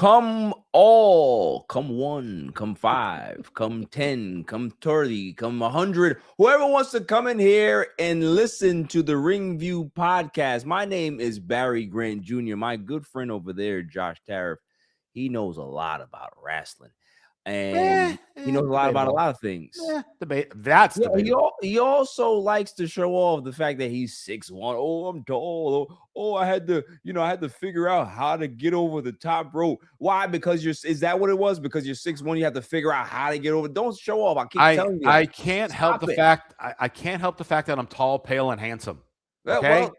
Come all, come 1, come 5, come 10, come 30, come 100. Whoever wants to come in here and listen to the Ring View podcast. My name is Barry Grant Jr. My good friend over there, Josh Tariff, he knows a lot about wrestling. And he knows a lot about a lot of things. That's debatable. He also likes to show off the fact that he's 6'1". Oh, I'm tall. Oh, I had to figure out how to get over the top rope. Why? Because is that what it was? Because you're 6'1", you have to figure out how to get over. Don't show off. I keep telling you. I can't help the fact that I'm tall, pale, and handsome. Okay. Well,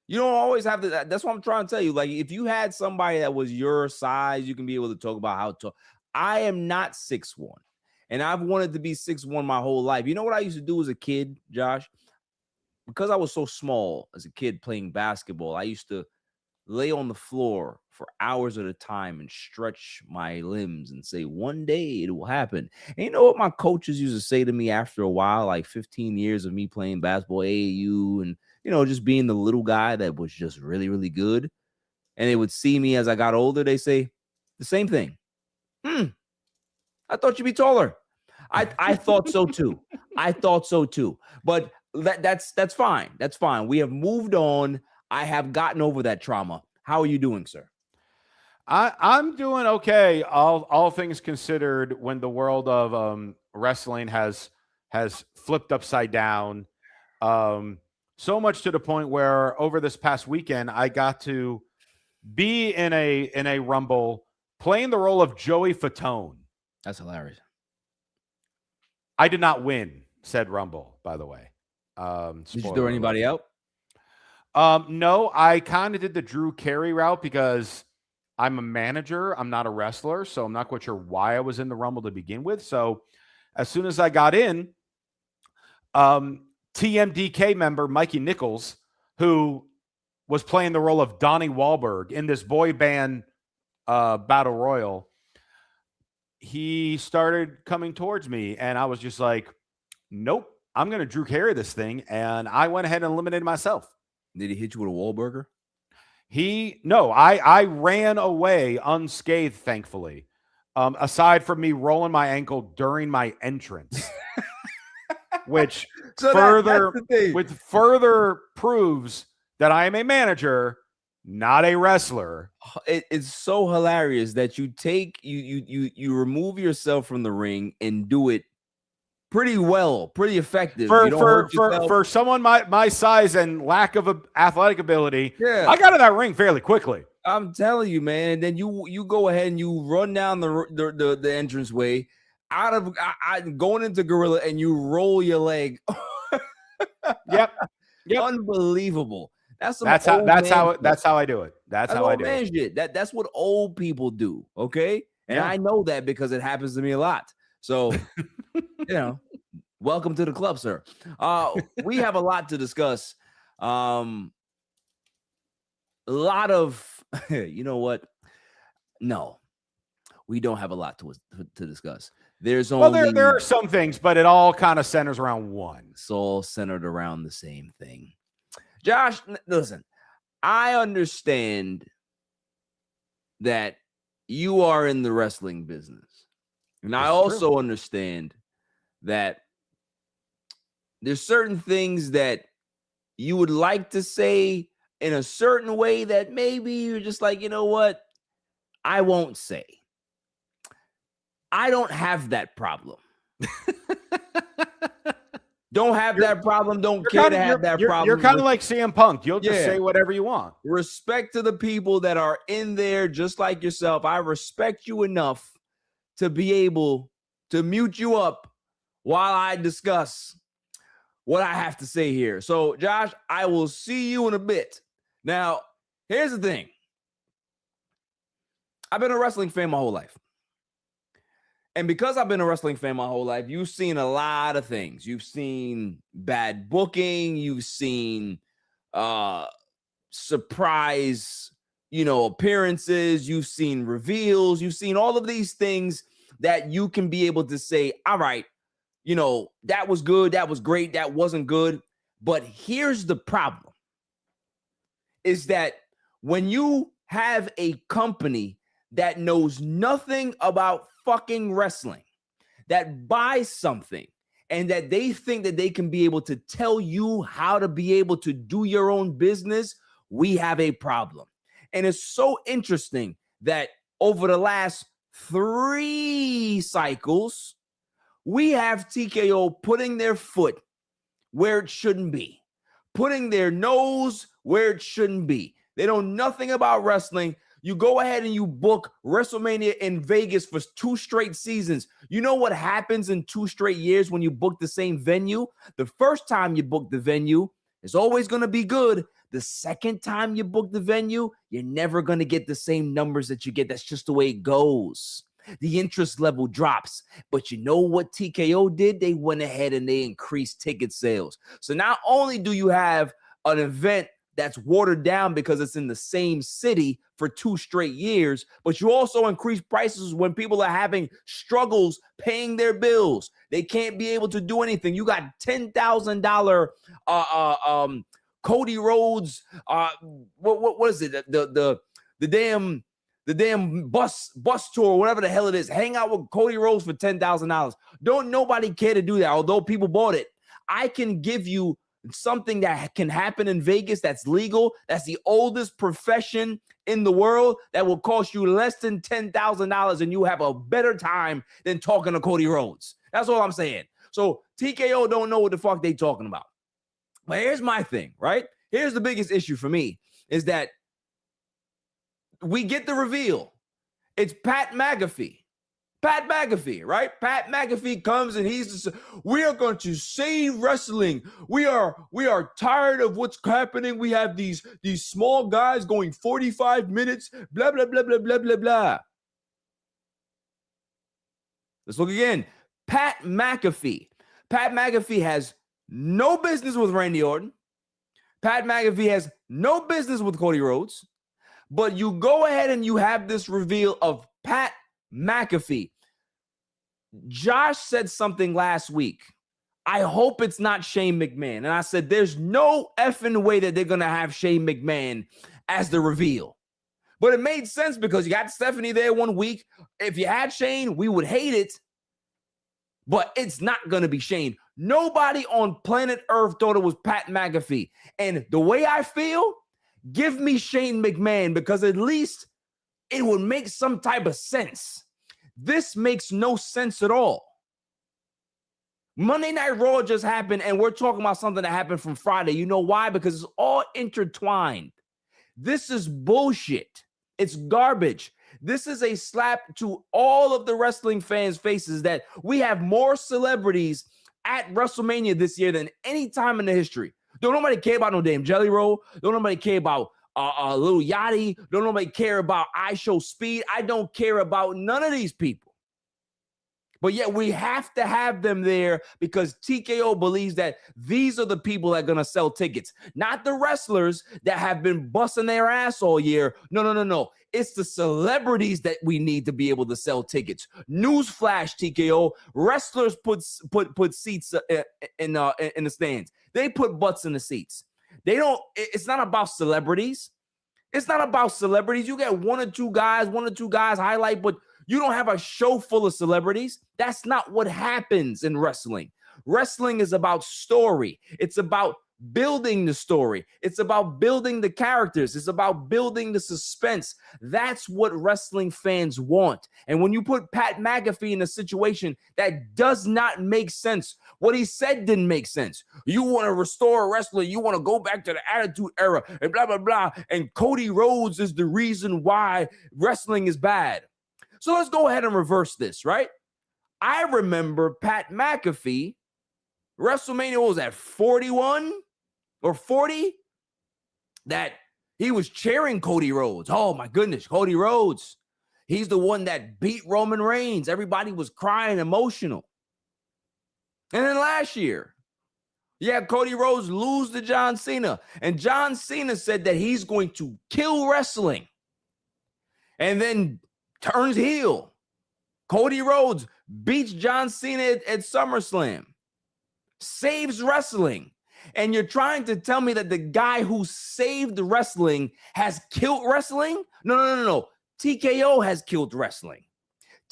you don't always have to. That's what I'm trying to tell you. Like, if you had somebody that was your size, you can be able to talk about how tall. I am not 6'1", and I've wanted to be 6'1" my whole life. You know what I used to do as a kid, Josh? Because I was so small as a kid playing basketball, I used to lay on the floor for hours at a time and stretch my limbs and say, one day it will happen. And you know what my coaches used to say to me after a while, like 15 years of me playing basketball, AAU, and, just being the little guy that was just really, really good. And they would see me as I got older. They say the same thing. I thought you'd be taller. I thought so too. I thought so too. But that's fine. That's fine. We have moved on. I have gotten over that trauma. How are you doing, sir? I'm doing okay. All things considered, when the world of wrestling has flipped upside down, so much to the point where over this past weekend I got to be in a Rumble playing the role of Joey Fatone. That's hilarious. I did not win said Rumble, by the way. Did you throw anybody out? No, I kind of did the Drew Carey route because I'm a manager. I'm not a wrestler, so I'm not quite sure why I was in the Rumble to begin with. So as soon as I got in, TMDK member Mikey Nichols, who was playing the role of Donnie Wahlberg in this boy band battle royal, he started coming towards me, and I was just like, nope, I'm going to Drew Carey this thing. And I went ahead and eliminated myself. Did he hit you with a Wahlburger? No, I ran away unscathed, thankfully. Aside from me rolling my ankle during my entrance, which further proves that I am a manager, not a wrestler. It's so hilarious that you take you remove yourself from the ring and do it pretty well, pretty effective. For someone my size and lack of athletic ability, yeah, I got in that ring fairly quickly. I'm telling you, man. And then you go ahead and you run down the entranceway out of going into Gorilla, and you roll your leg. Yep. Unbelievable. That's how I do it. That's how I do it. Shit. That's what old people do. Okay. And I know that because it happens to me a lot. So, welcome to the club, sir. We have a lot to discuss. A lot of, you know what? No, we don't have a lot to discuss. There's only there are some things, but it all kind of centers around one. It's all centered around the same thing. Josh, listen, I understand that you are in the wrestling business. And I also understand that there's certain things that you would like to say in a certain way that maybe you're just like, you know what? I won't say. I don't have that problem. Don't have that problem. Don't care to have that problem. You're kind of like CM Punk. You'll just say whatever you want. Respect to the people that are in there just like yourself. I respect you enough to be able to mute you up while I discuss what I have to say here. So, Josh, I will see you in a bit. Now, here's the thing. I've been a wrestling fan my whole life. And because I've been a wrestling fan my whole life, you've seen a lot of things. You've seen bad booking. You've seen surprise, appearances. You've seen reveals. You've seen all of these things that you can be able to say, all right, that was good. That was great. That wasn't good. But here's the problem is that when you have a company that knows nothing about fucking wrestling, that buys something and that they think that they can be able to tell you how to be able to do your own business, we have a problem. And it's so interesting that over the last 3 cycles, we have TKO putting their foot where it shouldn't be, putting their nose where it shouldn't be. They know nothing about wrestling. You go ahead and you book WrestleMania in Vegas for 2 straight seasons. You know what happens in 2 straight years when you book the same venue? The first time you book the venue, it's always going to be good. The second time you book the venue, you're never going to get the same numbers that you get. That's just the way it goes. The interest level drops. But you know what TKO did? They went ahead and they increased ticket sales. So not only do you have an event that's watered down because it's in the same city for 2 straight years, but you also increase prices when people are having struggles paying their bills. They can't be able to do anything. You got $10,000 Cody Rhodes, what is it? The damn bus tour, whatever the hell it is. Hang out with Cody Rhodes for $10,000. Don't nobody care to do that, although people bought it. I can give you something that can happen in Vegas that's legal. That's the oldest profession in the world that will cost you less than $10,000 and you have a better time than talking to Cody Rhodes. That's all I'm saying. So TKO don't know what the fuck they talking about. But here's my thing, right? Here's the biggest issue for me is that we get the reveal. It's Pat McAfee. Pat McAfee, right? Pat McAfee comes and he's just, we are going to save wrestling. We are tired of what's happening. We have these small guys going 45 minutes, blah, blah, blah, blah, blah, blah, blah. Let's look again. Pat McAfee. Pat McAfee has no business with Randy Orton. Pat McAfee has no business with Cody Rhodes. But you go ahead and you have this reveal of Pat McAfee. Josh said something last week. I hope it's not Shane McMahon. And I said, there's no effing way that they're going to have Shane McMahon as the reveal. But it made sense because you got Stephanie there one week. If you had Shane, we would hate it. But it's not going to be Shane. Nobody on planet Earth thought it was Pat McAfee. And the way I feel, give me Shane McMahon because at least it would make some type of sense. This makes no sense at all. Monday Night Raw just happened, and we're talking about something that happened from Friday. You know why? Because it's all intertwined. This is bullshit. It's garbage. This is a slap to all of the wrestling fans' faces that we have more celebrities at WrestleMania this year than any time in the history. Don't nobody care about no damn Jelly Roll. Don't nobody care about Lil Yachty. Don't nobody care about I Show Speed. I don't care about none of these people. But yet we have to have them there because TKO believes that these are the people that are going to sell tickets, not the wrestlers that have been busting their ass all year. No. It's the celebrities that we need to be able to sell tickets. Newsflash, TKO. Wrestlers put seats in the stands. They put butts in the seats. They don't. It's not about celebrities. It's not about celebrities. You get one or two guys highlight, but you don't have a show full of celebrities. That's not what happens in wrestling. Wrestling is about story. It's about building the story. It's about building the characters. It's about building the suspense. That's what wrestling fans want. And when you put Pat McAfee in a situation that does not make sense, what he said didn't make sense. You want to restore a wrestler. You want to go back to the Attitude Era and blah, blah, blah. And Cody Rhodes is the reason why wrestling is bad. So let's go ahead and reverse this, right? I remember Pat McAfee, WrestleMania, what was that, 41 or 40? That he was cheering Cody Rhodes. Oh, my goodness, Cody Rhodes. He's the one that beat Roman Reigns. Everybody was crying, emotional. And then last year, Cody Rhodes lose to John Cena. And John Cena said that he's going to kill wrestling. And then turns heel. Cody Rhodes beats John Cena at SummerSlam. Saves wrestling. And you're trying to tell me that the guy who saved wrestling has killed wrestling? No. TKO has killed wrestling.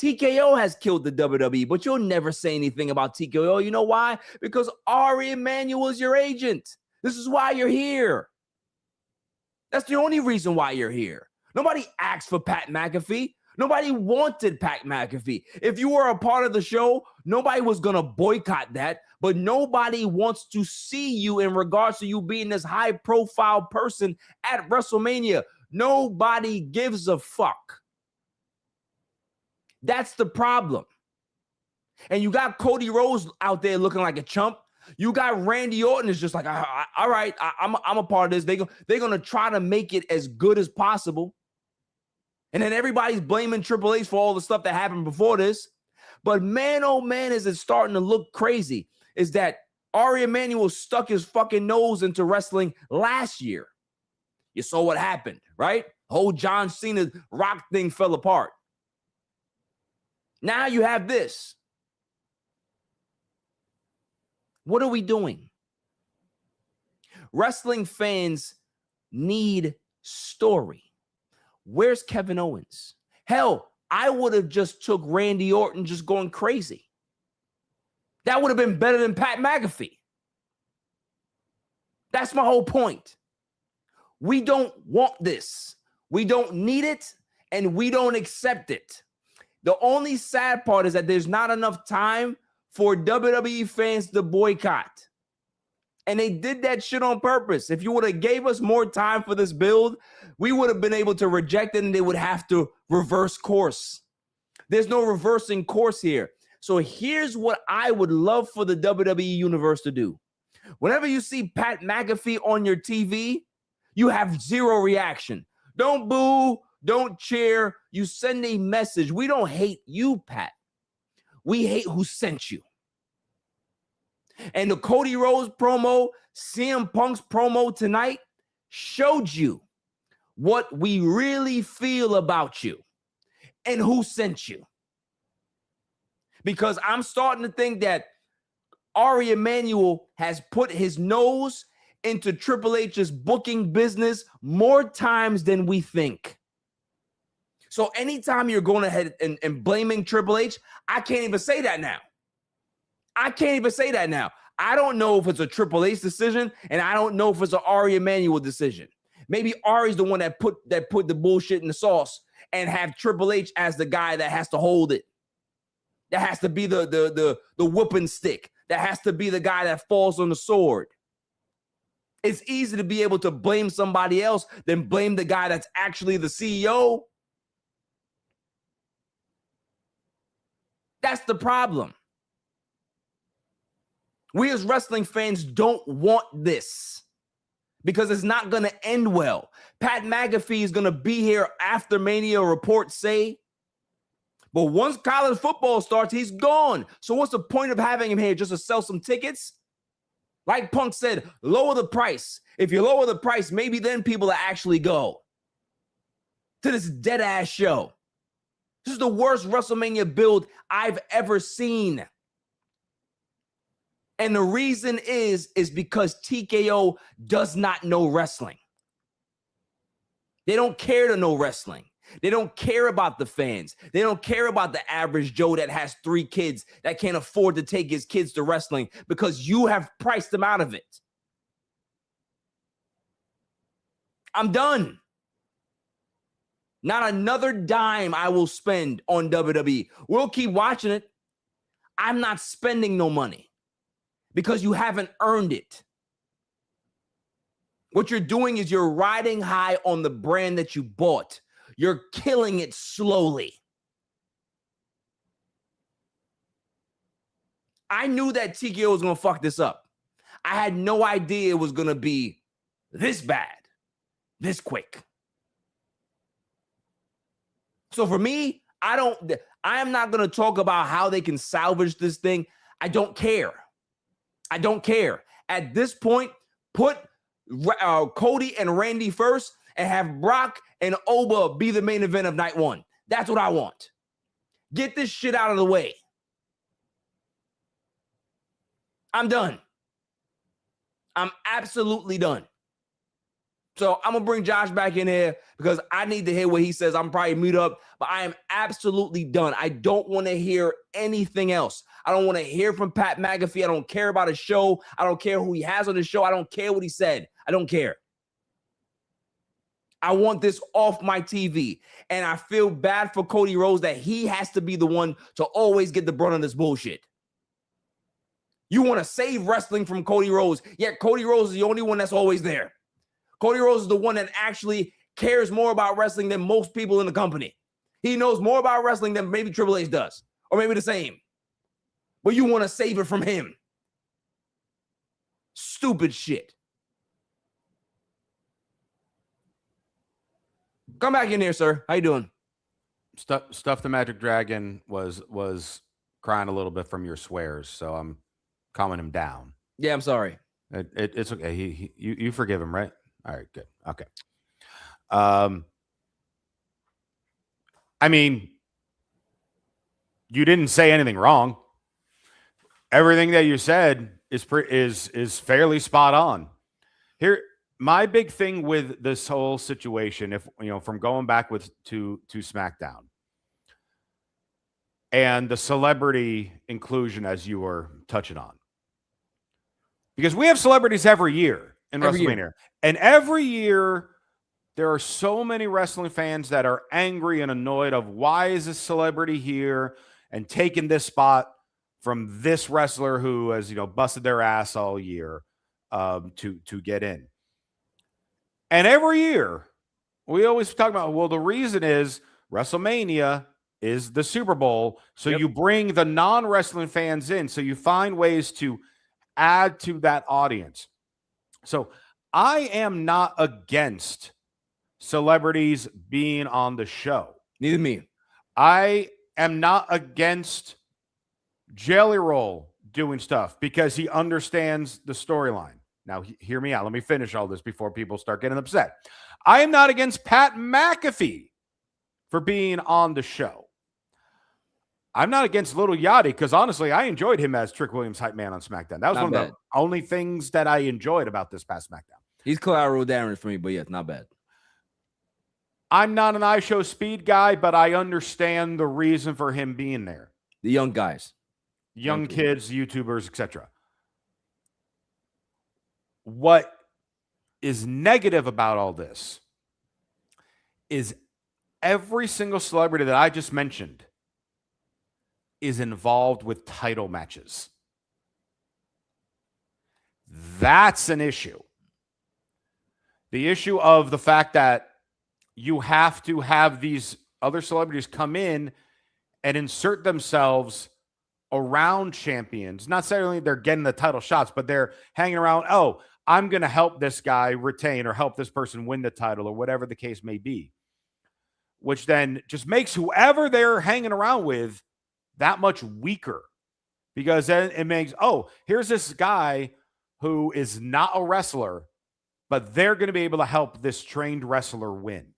TKO has killed the WWE, but you'll never say anything about TKO. You know why? Because Ari Emanuel is your agent. This is why you're here. That's the only reason why you're here. Nobody asked for Pat McAfee. Nobody wanted Pat McAfee. If you were a part of the show, nobody was going to boycott that, but nobody wants to see you in regards to you being this high-profile person at WrestleMania. Nobody gives a fuck. That's the problem. And you got Cody Rhodes out there looking like a chump. You got Randy Orton is just like, all right, I'm a part of this. They're going to try to make it as good as possible. And then everybody's blaming Triple H for all the stuff that happened before this. But man, oh man, is it starting to look crazy, is that Ari Emanuel stuck his fucking nose into wrestling last year. You saw what happened, right? The whole John Cena Rock thing fell apart. Now you have this. What are we doing? Wrestling fans need story. Where's Kevin Owens? Hell, I would have just took Randy Orton just going crazy. That would have been better than Pat McAfee. That's my whole point. We don't want this. We don't need it, and we don't accept it. The only sad part is that there's not enough time for WWE fans to boycott. And they did that shit on purpose. If you would have gave us more time for this build, we would have been able to reject it and they would have to reverse course. There's no reversing course here. So here's what I would love for the WWE universe to do. Whenever you see Pat McAfee on your TV, you have zero reaction. Don't boo, don't cheer. You send a message. We don't hate you, Pat. We hate who sent you. And the Cody Rhodes promo, CM Punk's promo tonight showed you what we really feel about you and who sent you. Because I'm starting to think that Ari Emanuel has put his nose into Triple H's booking business more times than we think. So anytime you're going ahead and blaming Triple H, I can't even say that now. I can't even say that now. I don't know if it's a Triple H decision, and I don't know if it's an Ari Emanuel decision. Maybe Ari's the one that put the bullshit in the sauce and have Triple H as the guy that has to hold it. That has to be the whooping stick. That has to be the guy that falls on the sword. It's easy to be able to blame somebody else than blame the guy that's actually the CEO. That's the problem. We as wrestling fans don't want this because it's not going to end well. Pat McAfee is going to be here after Mania, reports say. But once college football starts, he's gone. So what's the point of having him here? Just to sell some tickets? Like Punk said, lower the price. If you lower the price, maybe then people will actually go to this dead-ass show. This is the worst WrestleMania build I've ever seen. And the reason is because TKO does not know wrestling. They don't care to know wrestling. They don't care about the fans. They don't care about the average Joe that has 3 kids that can't afford to take his kids to wrestling because you have priced them out of it. I'm done. Not another dime I will spend on WWE. We'll keep watching it. I'm not spending no money because you haven't earned it. What you're doing is you're riding high on the brand that you bought. You're killing it slowly. I knew that TKO was going to fuck this up. I had no idea it was going to be this bad, this quick. So for me, I am not going to talk about how they can salvage this thing. I don't care. I don't care. At this point, put Cody and Randy first and have Brock and Oba be the main event of night 1. That's what I want. Get this shit out of the way. I'm done. I'm absolutely done. So I'm going to bring Josh back in here because I need to hear what he says. I'm probably mute up, but I am absolutely done. I don't want to hear anything else. I don't want to hear from Pat McAfee. I don't care about his show. I don't care who he has on the show. I don't care what he said. I don't care. I want this off my TV. And I feel bad for Cody Rhodes that he has to be the one to always get the brunt of this bullshit. You want to save wrestling from Cody Rhodes, yet Cody Rhodes is the only one that's always there. Cody Rhodes is the one that actually cares more about wrestling than most people in the company. He knows more about wrestling than maybe Triple H does, or maybe the same. But you want to save it from him. Stupid shit. Come back in here, sir. How you doing? Stuff the Magic Dragon was crying a little bit from your swears, so I'm calming him down. Yeah, I'm sorry. It's okay. You forgive him, right? All right, good. Okay. I mean, you didn't say anything wrong. Everything that you said is fairly spot on. Here, my big thing with this whole situation, if you know, from going back to SmackDown and the celebrity inclusion, as you were touching on, because we have celebrities every year in WrestleMania, and every year there are so many wrestling fans that are angry and annoyed of why is this celebrity here and taking this spot from this wrestler who has, you know, busted their ass all year to get in. And every year we always talk about, well, the reason is WrestleMania is the Super Bowl. So you bring the non-wrestling fans in. So you find ways to add to that audience. So I am not against celebrities being on the show. Neither me. I am not against Jelly Roll doing stuff because he understands the storyline. Now, hear me out. Let me finish all this before people start getting upset. I am not against Pat McAfee for being on the show. I'm not against Little Yachty because, honestly, I enjoyed him as Trick Williams' hype man on SmackDown. That was one of the only things that I enjoyed about this past SmackDown. He's collateral damage for me, but yes, not bad. I'm not an iShow Speed guy, but I understand the reason for him being there. The young guys. Young kids, YouTubers, etc. What is negative about all this is every single celebrity that I just mentioned is involved with title matches. That's an issue. The issue of the fact that you have to have these other celebrities come in and insert themselves around champions. Not necessarily they're getting the title shots, but they're hanging around. Oh, I'm going to help this guy retain or help this person win the title or whatever the case may be, which then just makes whoever they're hanging around with that much weaker, because then it makes, oh, here's this guy who is not a wrestler, but they're going to be able to help this trained wrestler win.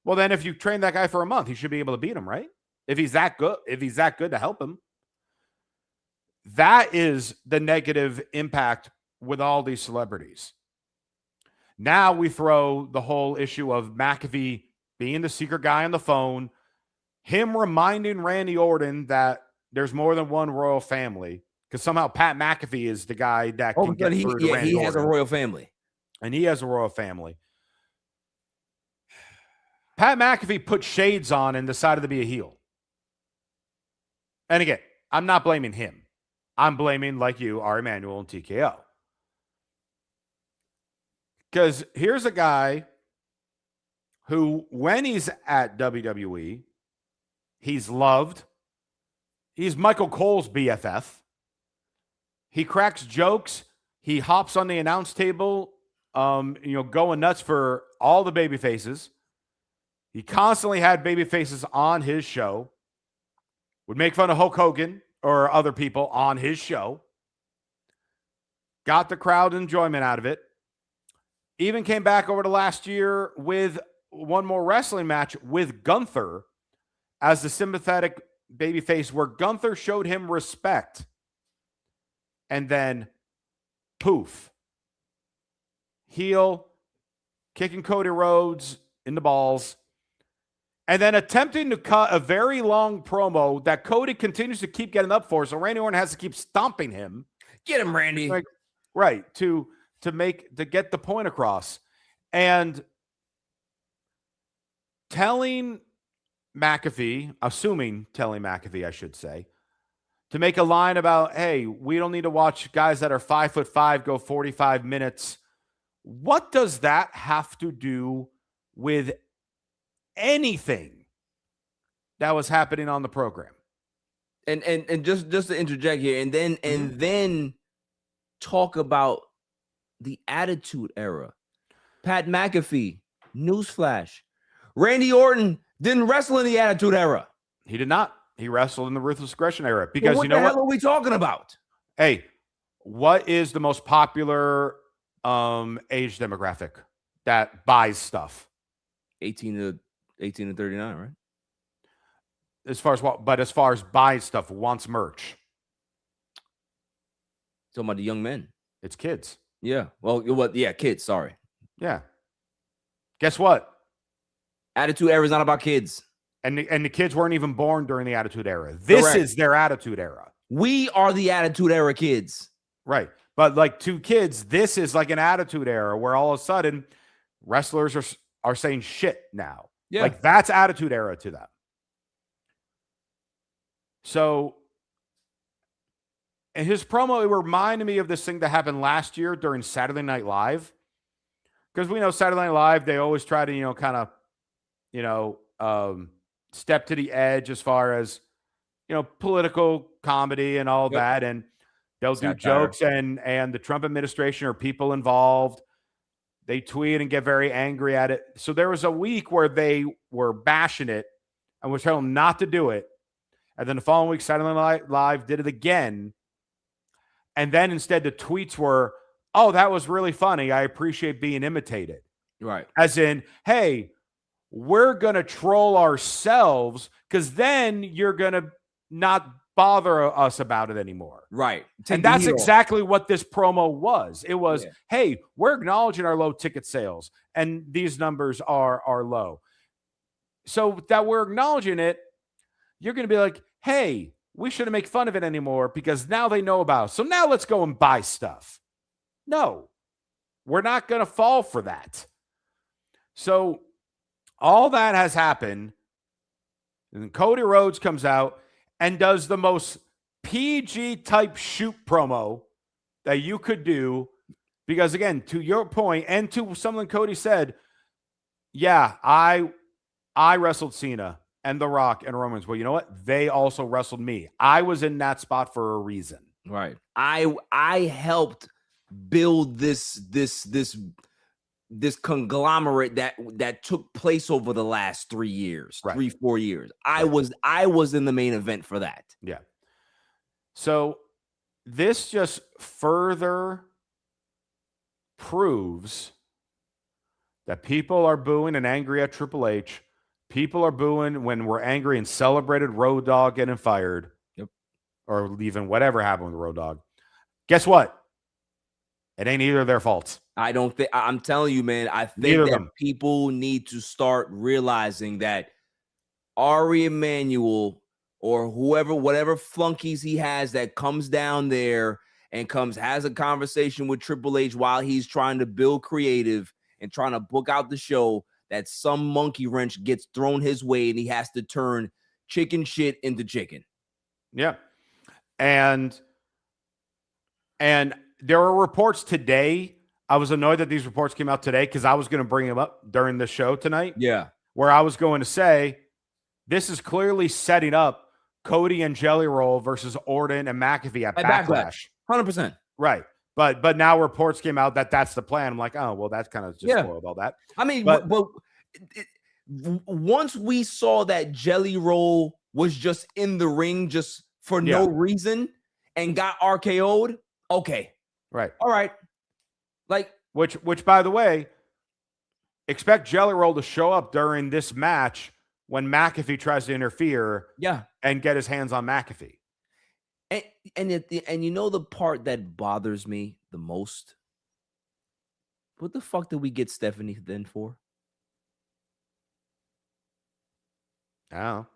Well, then if you train that guy for a month, he should be able to beat him, right? If he's that good to help him. That is the negative impact with all these celebrities. Now we throw the whole issue of McAfee being the secret guy on the phone, him reminding Randy Orton that there's more than one royal family, because somehow Pat McAfee is the guy that can get through to Randy Orton. He has a royal family. And he has a royal family. Pat McAfee put shades on and decided to be a heel. And again, I'm not blaming him. I'm blaming, like you, Ari Emanuel and TKO. Because here's a guy who, when he's at WWE, he's loved. He's Michael Cole's BFF. He cracks jokes. He hops on the announce table, going nuts for all the baby faces. He constantly had baby faces on his show. Would make fun of Hulk Hogan or other people on his show. Got the crowd enjoyment out of it. Even came back over to last year with one more wrestling match with Gunther as the sympathetic babyface, where Gunther showed him respect. And then, poof. Heel, kicking Cody Rhodes in the balls, and then attempting to cut a very long promo that Cody continues to keep getting up for, so Randy Orton has to keep stomping him. Get him, Randy. Like, right, to get the point across. And telling McAfee, I should say, to make a line about, hey, we don't need to watch guys that are 5'5" go 45 minutes. What does that have to do with anything that was happening on the program? And just to interject here, and then talk about the Attitude Era. Pat McAfee, newsflash. Randy Orton didn't wrestle in the Attitude Era. He did not. He wrestled in the Ruthless Aggression Era. Because you know what? What the hell are we talking about? Hey, what is the most popular age demographic that buys stuff? 18 to 39, right? As far as buys stuff, wants merch. Talking about the young men. It's kids. Yeah. Well, yeah, kids. Sorry. Yeah. Guess what? Attitude Era is not about kids. And the kids weren't even born during the Attitude Era. This is their Attitude Era. We are the Attitude Era kids. Right. But like to kids, this is like an Attitude Era where all of a sudden wrestlers are saying shit now. Yeah. Like that's Attitude Era to them. So in his promo, it reminded me of this thing that happened last year during Saturday Night Live. Because we know Saturday Night Live, they always try to, kind of, step to the edge as far as, political comedy and all that. And they'll do jokes and the Trump administration or people involved. They tweet and get very angry at it. So there was a week where they were bashing it and was telling them not to do it. And then the following week, Saturday Night Live did it again. And then instead the tweets were, oh, that was really funny. I appreciate being imitated. Right. As in, hey, we're going to troll ourselves because then you're going to not bother us about it anymore. Right. And that's exactly what this promo was. It was, hey, we're acknowledging our low ticket sales and these numbers are low. So that we're acknowledging it, you're going to be like, hey, we shouldn't make fun of it anymore because now they know about it. So now let's go and buy stuff. No, we're not going to fall for that. So all that has happened. And then Cody Rhodes comes out and does the most PG type shoot promo that you could do. Because again, to your point and to something Cody said, yeah, I wrestled Cena and The Rock and Romans. Well, you know what? They also wrestled me. I was in that spot for a reason. Right. I helped build this conglomerate that took place over the last 3 years, right. 3-4 years. I was in the main event for that. Yeah. So this just further proves that people are booing and angry at Triple H. People are booing when we're angry and celebrated Road Dogg getting fired. Yep. Or even whatever happened with Road Dogg. Guess what? It ain't either of their faults. I don't think, I'm telling you, man, I think that people need to start realizing that Ari Emanuel or whatever flunkies he has that comes down there and has a conversation with Triple H while he's trying to build creative and trying to book out the show, that some monkey wrench gets thrown his way and he has to turn chicken shit into chicken. Yeah. And there were reports today. I was annoyed that these reports came out today because I was going to bring them up during the show tonight. Yeah. Where I was going to say, this is clearly setting up Cody and Jelly Roll versus Orton and McAfee at Backlash. 100%. Right. But now reports came out that that's the plan. I'm like, oh, well, that's kind of just spoiled all that. I mean, but once we saw that Jelly Roll was just in the ring just for no reason and got RKO'd, okay. Right. All right. Like, which by the way, expect Jelly Roll to show up during this match when McAfee tries to interfere and get his hands on McAfee. And you know the part that bothers me the most? What the fuck did we get Stephanie then for? Oh.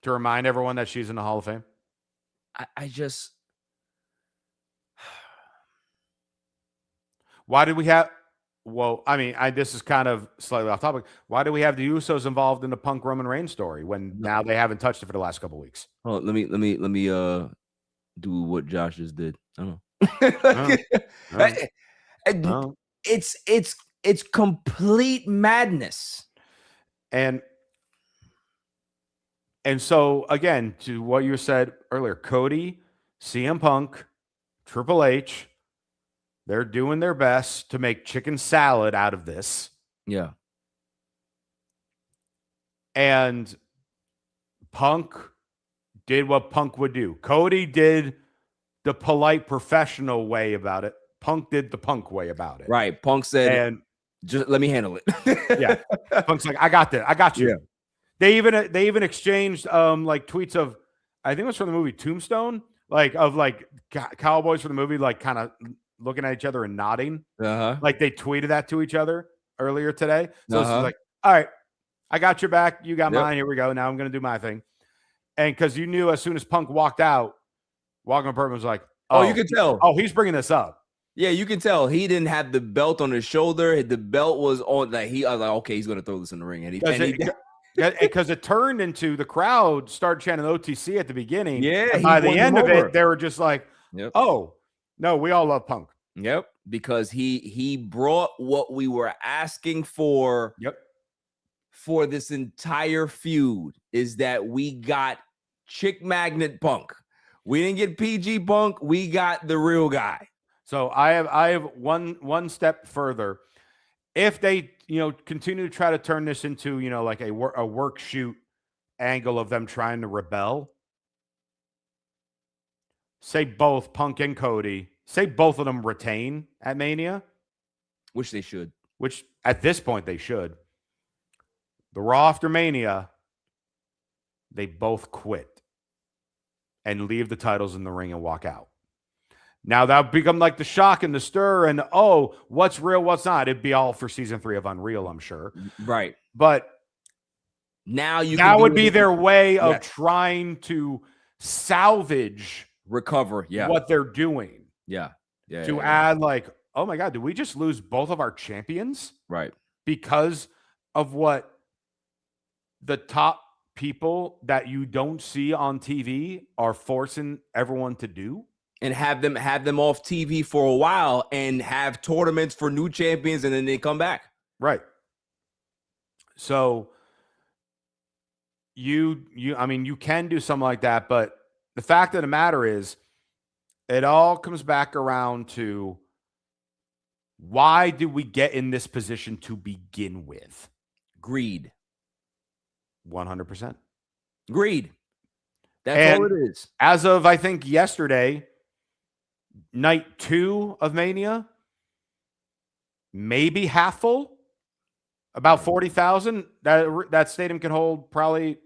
To remind everyone that she's in the Hall of Fame. I just. Why did we have? Well, I mean, this is kind of slightly off topic. Why do we have the Usos involved in the Punk Roman Reigns story when now they haven't touched it for the last couple of weeks? Oh, let me do what Josh just did. I don't know. It's complete madness. And so again, to what you said earlier, Cody, CM Punk, Triple H, they're doing their best to make chicken salad out of this. Yeah. And Punk did what Punk would do. Cody did the polite professional way about it. Punk did the Punk way about it. Right. Punk said, and just let me handle it. Yeah. Punk's like, I got that. I got you. Yeah. They even exchanged like tweets of, I think it was from the movie Tombstone, like of like cowboys from the movie, like kind of looking at each other and nodding. Like they tweeted that to each other earlier today. So it's like, all right, I got your back. You got mine. Here we go. Now I'm going to do my thing. And because you knew as soon as Punk walked out, Walking Purple was like, oh, you could tell. Oh, he's bringing this up. Yeah, you can tell he didn't have the belt on his shoulder. The belt was on. Like I was like, okay, he's going to throw this in the ring, and he because it turned into the crowd started chanting OTC at the beginning. Yeah, and by the end of it, they were just like, oh no, we all love Punk. Yep, because he brought what we were asking for. Yep. For this entire feud is that we got chick magnet Punk. We didn't get PG Punk. We got the real guy. So I have one step further. If they continue to try to turn this into like a work shoot angle of them trying to rebel, say both Punk and Cody, say both of them retain at Mania, which they should. Which at this point they should. The Raw after Mania, they both quit and leave the titles in the ring and walk out. Now that would become like the shock and the stir and, oh, what's real, what's not. It'd be all for season 3 of Unreal, I'm sure. Right. But now that would be their way of trying to recover what they're doing. Yeah. To add like, oh my God, did we just lose both of our champions? Right. Because of what the top people that you don't see on TV are forcing everyone to do, and have them off TV for a while and have tournaments for new champions, and then they come back. Right. So you can do something like that, but the fact of the matter is, it all comes back around to why did we get in this position to begin with? Greed. 100%. Greed. That's all it is. As of, I think, yesterday, night 2 of Mania, maybe half full, about 40,000. That stadium can hold probably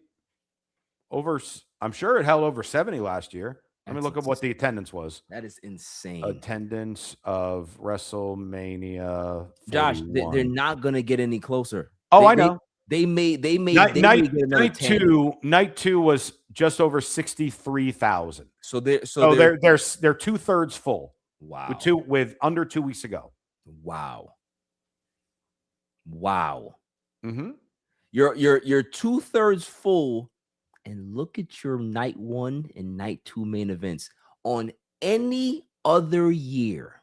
over, I'm sure it held over 70 last year. Let me look up what the attendance was. That is insane. Attendance of WrestleMania 41. Josh, they're not going to get any closer. Oh, I know. They made night 2 was just over 63,000. So they're 2/3 full. Wow. With under 2 weeks ago. Wow. Mm-hmm. You're 2/3 full, and look at your night 1 and night 2 main events. On any other year,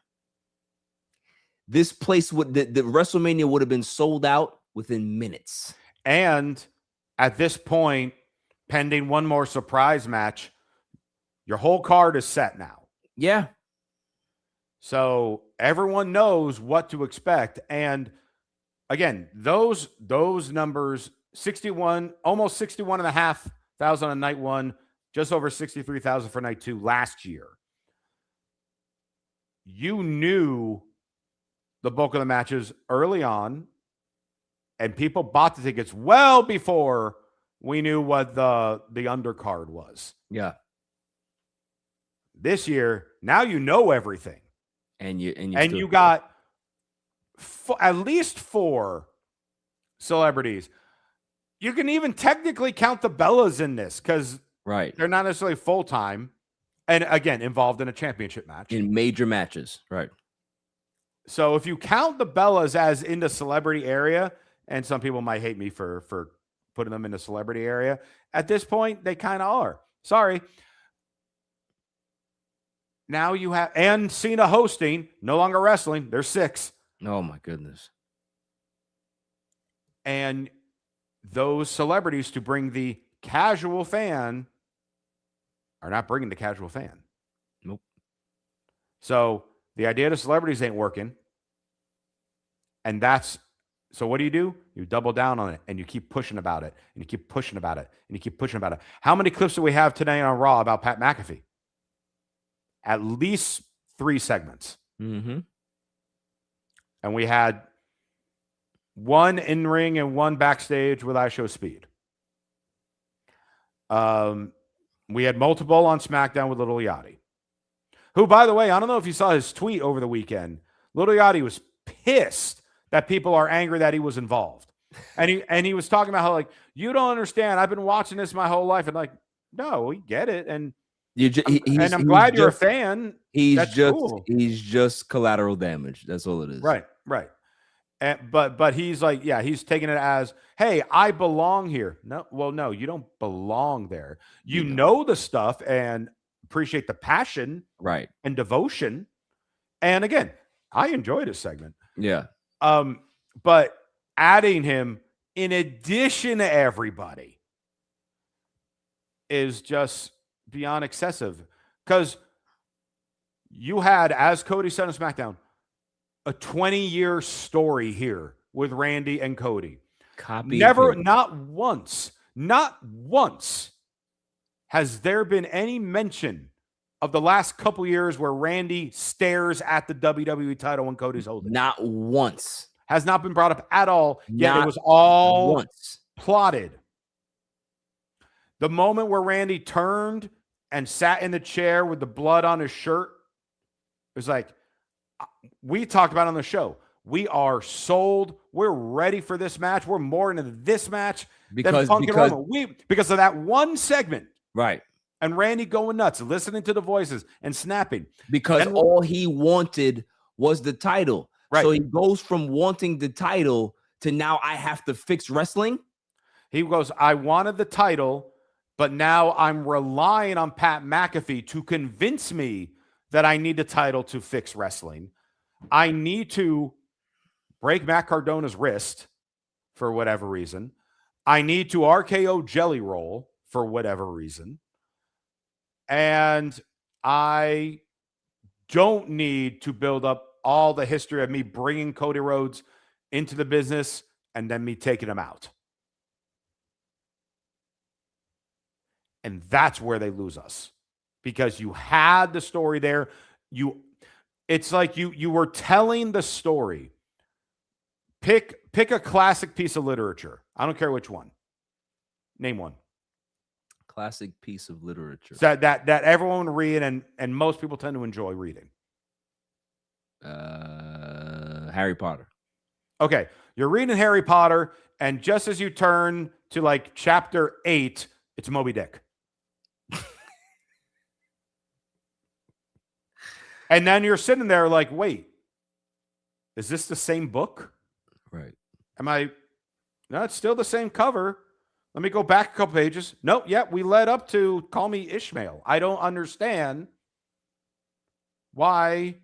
this place the WrestleMania would have been sold out within minutes. And at this point, pending one more surprise match, your whole card is set now. Yeah. So everyone knows what to expect. And again, those numbers, 61, almost 61,500 on night 1, just over 63,000 for night 2 last year. You knew the bulk of the matches early on, and people bought the tickets well before we knew what the undercard was. Yeah. This year, now you know everything. And you got at least 4 celebrities. You can even technically count the Bellas in this because they're not necessarily full-time and, again, involved in a championship match. In major matches, right. So if you count the Bellas as in the celebrity area, and some people might hate me for putting them in the celebrity area, at this point, they kind of are. Sorry. Now you have, and Cena hosting, no longer wrestling. There's 6. Oh, my goodness. And those celebrities to bring the casual fan are not bringing the casual fan. Nope. So the idea of the celebrities ain't working. And so what do? You double down on it and you keep pushing about it and you keep pushing about it and you keep pushing about it. How many clips do we have today on Raw about Pat McAfee? At least 3 segments. Mm-hmm. And we had 1 in ring and 1 backstage with I Show Speed. We had multiple on SmackDown with Little Yachty, who, by the way, I don't know if you saw his tweet over the weekend. Little Yachty was pissed that people are angry that he was involved. And he was talking about how, like, you don't understand. I've been watching this my whole life. And like, no, we get it. And I'm glad you're a fan. He's just collateral damage. That's all it is. Right. But he's like, yeah, he's taking it as, hey, I belong here. No, you don't belong there. You know the stuff and appreciate the passion, right, and devotion. And again, I enjoyed his segment. Yeah. But adding him in addition to everybody is just beyond excessive. Because you had, as Cody said on SmackDown, a 20-year story here with Randy and Cody. Not once has there been any mention of the last couple years where Randy stares at the WWE title when Cody's holding. Not once. Has not been brought up at all. Yet it was all plotted. The moment where Randy turned and sat in the chair with the blood on his shirt, it was like, we talked about on the show. We are sold. We're ready for this match. We're more into this match than Punk and Roman. Because of that one segment. Right. And Randy going nuts, listening to the voices and snapping. Because all he wanted was the title. Right. So he goes from wanting the title to now I have to fix wrestling. He goes, I wanted the title, but now I'm relying on Pat McAfee to convince me that I need the title to fix wrestling. I need to break Matt Cardona's wrist for whatever reason. I need to RKO Jelly Roll for whatever reason. And I don't need to build up all the history of me bringing Cody Rhodes into the business and then me taking him out. And that's where they lose us. Because you had the story there. It's like you were telling the story. Pick a classic piece of literature. I don't care which one. Name one. Classic piece of literature. So that everyone read and most people tend to enjoy reading. Harry Potter. Okay, you're reading Harry Potter, and just as you turn to like chapter 8, it's Moby Dick. And then you're sitting there like, wait, is this the same book? Right. No, it's still the same cover. Let me go back a couple pages. Nope, we led up to Call Me Ishmael. I don't understand why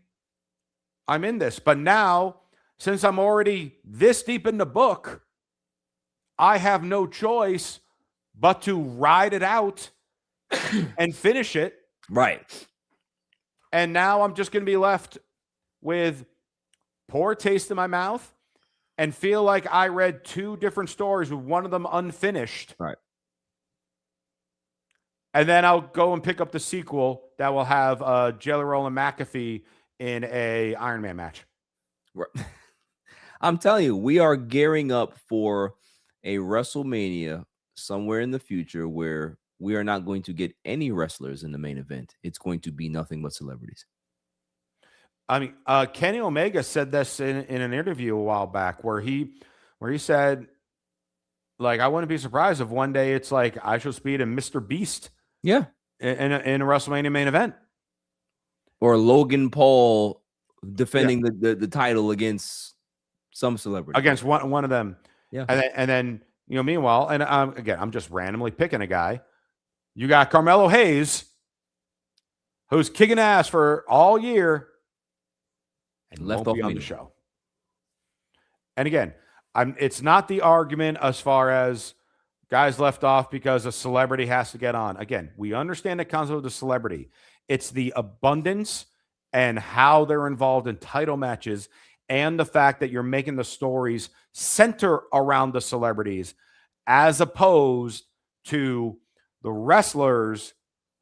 I'm in this. But now, since I'm already this deep in the book, I have no choice but to ride it out and finish it. Right. And now I'm just going to be left with poor taste in my mouth and feel like I read 2 different stories with one of them unfinished. Right. And then I'll go and pick up the sequel that will have Jelly Roll and McAfee in a Iron Man match. Right. I'm telling you, we are gearing up for a WrestleMania somewhere in the future where we are not going to get any wrestlers in the main event. It's going to be nothing but celebrities. I mean, Kenny Omega said this in an interview a while back where he said, like, I wouldn't be surprised if one day it's like ISO Speed and Mr. Beast Yeah. in a WrestleMania main event. Or Logan Paul defending the title against some celebrity. Against one of them. Yeah. And then meanwhile, and again, I'm just randomly picking a guy. You got Carmelo Hayes, who's kicking ass for all year and left won't off be on the show. And again, it's not the argument as far as guys left off because a celebrity has to get on. Again, we understand the concept of the celebrity. It's the abundance and how they're involved in title matches and the fact that you're making the stories center around the celebrities as opposed to the wrestlers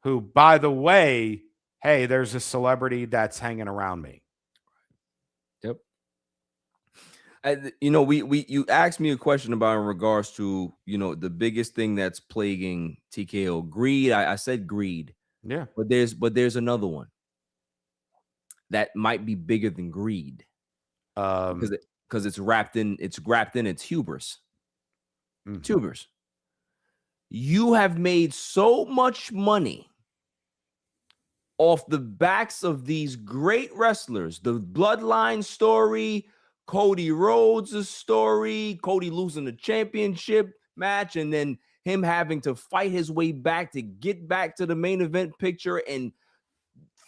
who, by the way, hey, there's a celebrity that's hanging around me. Yep. You asked me a question about in regards to, the biggest thing that's plaguing TKO, greed. I said greed. Yeah. But there's another one that might be bigger than greed. Because it's wrapped in its hubris. Mm-hmm. It's hubris. You have made so much money off the backs of these great wrestlers, the Bloodline story, Cody Rhodes' story, Cody losing the championship match, and then him having to fight his way back to get back to the main event picture and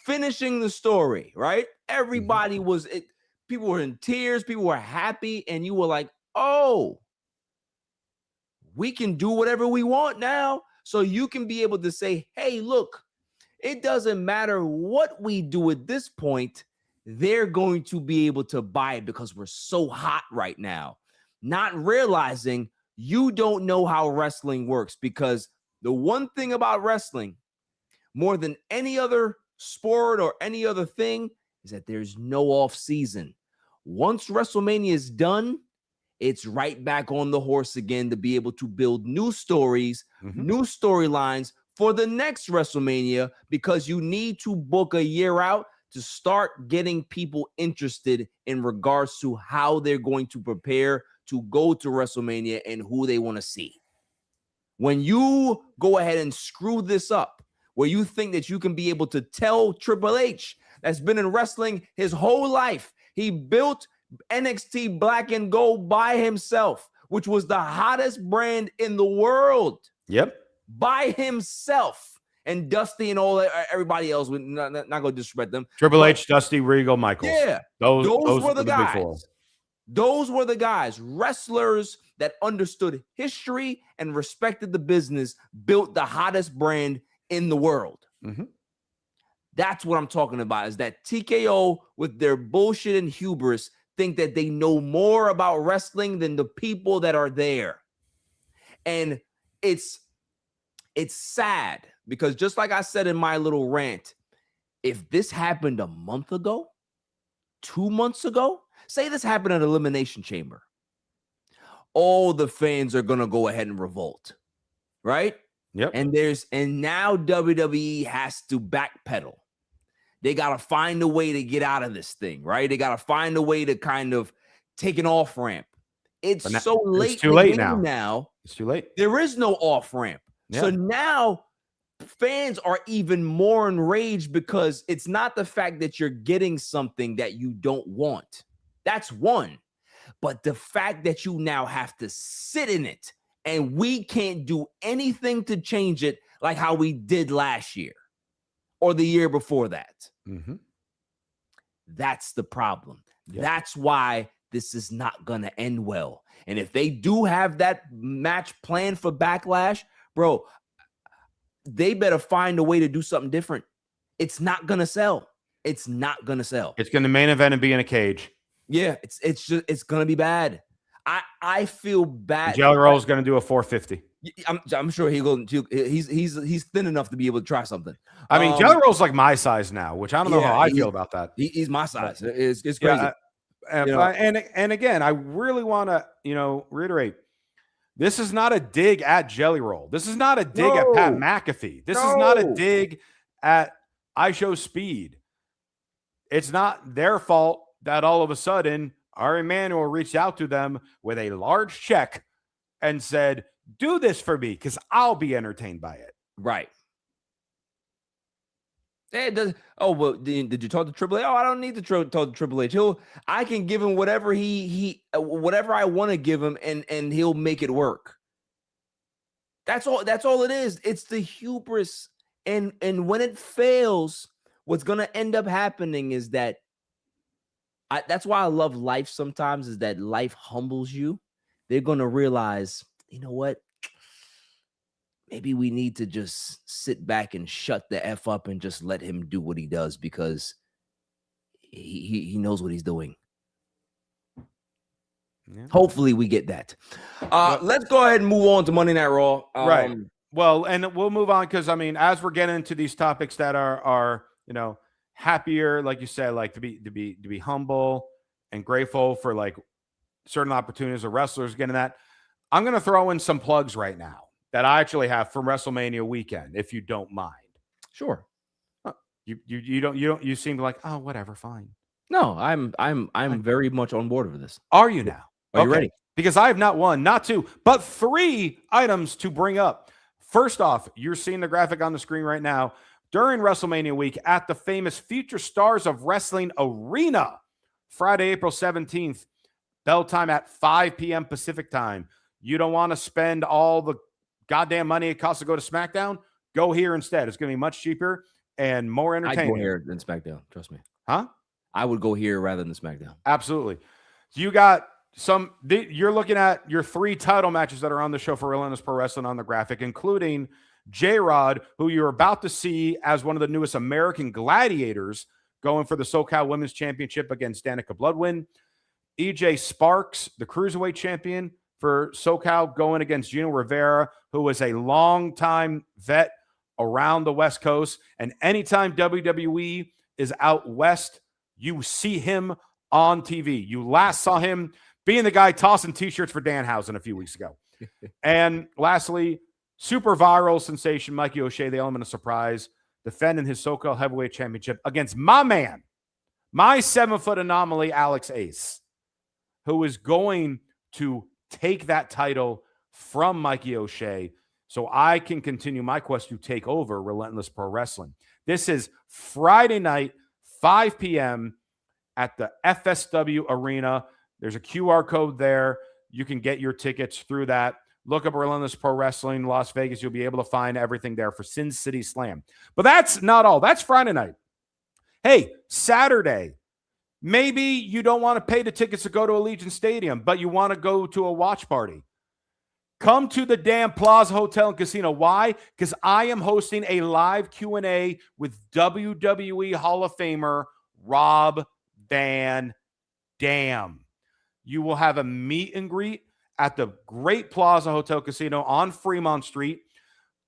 finishing the story, right? Everybody was it. People were in tears. People were happy. And you were like, oh, we can do whatever we want now. So you can be able to say, hey, look, it doesn't matter what we do at this point. They're going to be able to buy it because we're so hot right now. Not realizing you don't know how wrestling works, because the one thing about wrestling, more than any other sport or any other thing, is that there's no off season. Once WrestleMania is done, it's right back on the horse again to be able to build new stories, new storylines for the next WrestleMania, because you need to book a year out to start getting people interested in regards to how they're going to prepare to go to WrestleMania and who they want to see. When you go ahead and screw this up, where you think that you can be able to tell Triple H, that's been in wrestling his whole life, he built NXT Black and Gold by himself, which was the hottest brand in the world. Yep. By himself. And Dusty and everybody else, would not going to disrespect them. Triple H, Dusty, Regal, Michaels. Yeah. Those were the guys. Big four. Those were the guys, wrestlers that understood history and respected the business, built the hottest brand in the world. That's what I'm talking about, is that TKO, with their bullshit and hubris, think that they know more about wrestling than the people that are there. And it's sad, because just like I said in my little rant, if this happened a month ago, 2 months ago, say this happened at Elimination Chamber, all the fans are going to go ahead and revolt, right? Yep. And now WWE has to backpedal. They got to find a way to get out of this thing, right? They got to find a way to kind of take an off ramp. It's so late. It's too late now. It's too late. There is no off ramp. Yeah. So now fans are even more enraged, because it's not the fact that you're getting something that you don't want. That's one. But the fact that you now have to sit in it, and we can't do anything to change it like how we did last year or the year before that. That's the problem. Yep. That's why this is not going to end well. And if they do have that match planned for Backlash, bro, they better find a way to do something different. It's not going to sell. It's not going to sell. It's going to main event and be in a cage. Yeah, it's going to be bad. I feel bad. Jelly Roll is going to do a 450. I'm sure he's thin enough to be able to try something. I mean, Jelly Roll's like my size now, which I don't know how I feel about that. He's my size. It's crazy. And again, I really want to reiterate, this is not a dig at Jelly Roll. This is not a dig at Pat McAfee. This is not a dig at ISO Speed. it's not their fault that all of a sudden Ari Emanuel reached out to them with a large check and said, do this for me because I'll be entertained by it. Right. Well, did you talk to Triple H? Oh, I don't need to talk to Triple H. I can give him whatever whatever I want to give him, and he'll make it work. That's all it is. It's the hubris. And when it fails, what's gonna end up happening is that that's why I love life sometimes, is that life humbles you. They're gonna realize, you know what? Maybe we need to just sit back and shut the F up and just let him do what he does, because he knows what he's doing. Yeah. Hopefully we get that. Let's go ahead and move on to Monday Night Raw. Right. Well, and we'll move on because, I mean, as we're getting into these topics that are happier, like you said, like to be humble and grateful for like certain opportunities of wrestlers getting that, I'm going to throw in some plugs right now that I actually have from WrestleMania weekend, if you don't mind. Sure. You seem like, oh, whatever, fine. No, I'm very much on board with this. Are you now? Are you ready? Because I have not one, not two, but 3 items to bring up. First off, you're seeing the graphic on the screen right now. During WrestleMania week at the famous Future Stars of Wrestling Arena, Friday, April 17th, bell time at 5 p.m. Pacific time. You don't want to spend all the goddamn money it costs to go to SmackDown? Go here instead. It's going to be much cheaper and more entertaining. I'd go here than SmackDown. Trust me. Huh? I would go here rather than SmackDown. Absolutely. You got you're looking at your 3 title matches that are on the show for Relentless Pro Wrestling on the graphic, including J-Rod, who you're about to see as one of the newest American gladiators going for the SoCal Women's Championship against Danica Bloodwin. EJ Sparks, the Cruiserweight Champion for SoCal, going against Gino Rivera, who was a longtime vet around the West Coast. And anytime WWE is out West, you see him on TV. You last saw him being the guy tossing T-shirts for Danhausen a few weeks ago. And lastly, super viral sensation Mikey O'Shea, the Element of Surprise, defending his SoCal Heavyweight Championship against my man, my 7-foot anomaly, Alex Ace, who is going to take that title from Mikey O'Shea so I can continue my quest to take over Relentless Pro Wrestling. This is Friday night, 5 p.m. at the FSW Arena. There's a QR code there. You can get your tickets through that. Look up Relentless Pro Wrestling Las Vegas. You'll be able to find everything there for Sin City Slam. But that's not all. That's Friday night. Hey, Saturday. Maybe you don't want to pay the tickets to go to Allegiant Stadium, but you want to go to a watch party. Come to the damn Plaza Hotel and Casino. Why? Because I am hosting a live Q&A with WWE Hall of Famer Rob Van Dam. You will have a meet and greet at the Great Plaza Hotel Casino on Fremont Street.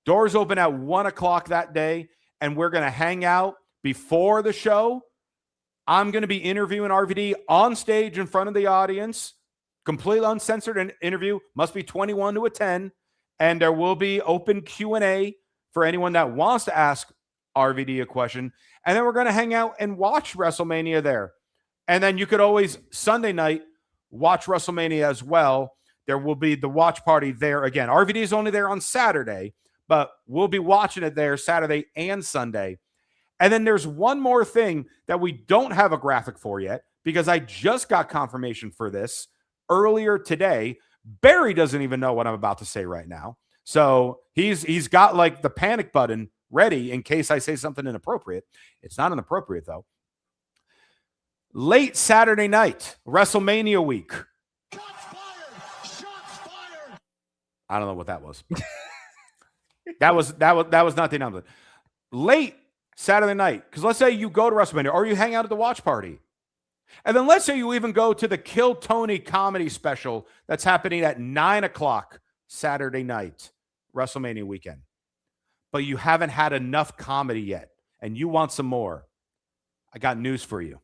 Doors open at 1 o'clock that day, and we're going to hang out before the show. I'm going to be interviewing RVD on stage in front of the audience. Completely uncensored interview. Must be 21 to attend. And there will be open Q&A for anyone that wants to ask RVD a question. And then we're going to hang out and watch WrestleMania there. And then you could always, Sunday night, watch WrestleMania as well. There will be the watch party there again. RVD is only there on Saturday, but we'll be watching it there Saturday and Sunday. And then there's one more thing that we don't have a graphic for yet, because I just got confirmation for this earlier today. Barry doesn't even know what I'm about to say right now. So he's got like the panic button ready in case I say something inappropriate. It's not inappropriate though. Late Saturday night, WrestleMania week. Shots fired. Shots fired. I don't know what that was. that was not the announcement. Late Saturday night, because let's say you go to WrestleMania or you hang out at the watch party. And then let's say you even go to the Kill Tony comedy special that's happening at 9 o'clock Saturday night, WrestleMania weekend. But you haven't had enough comedy yet, and you want some more. I got news for you.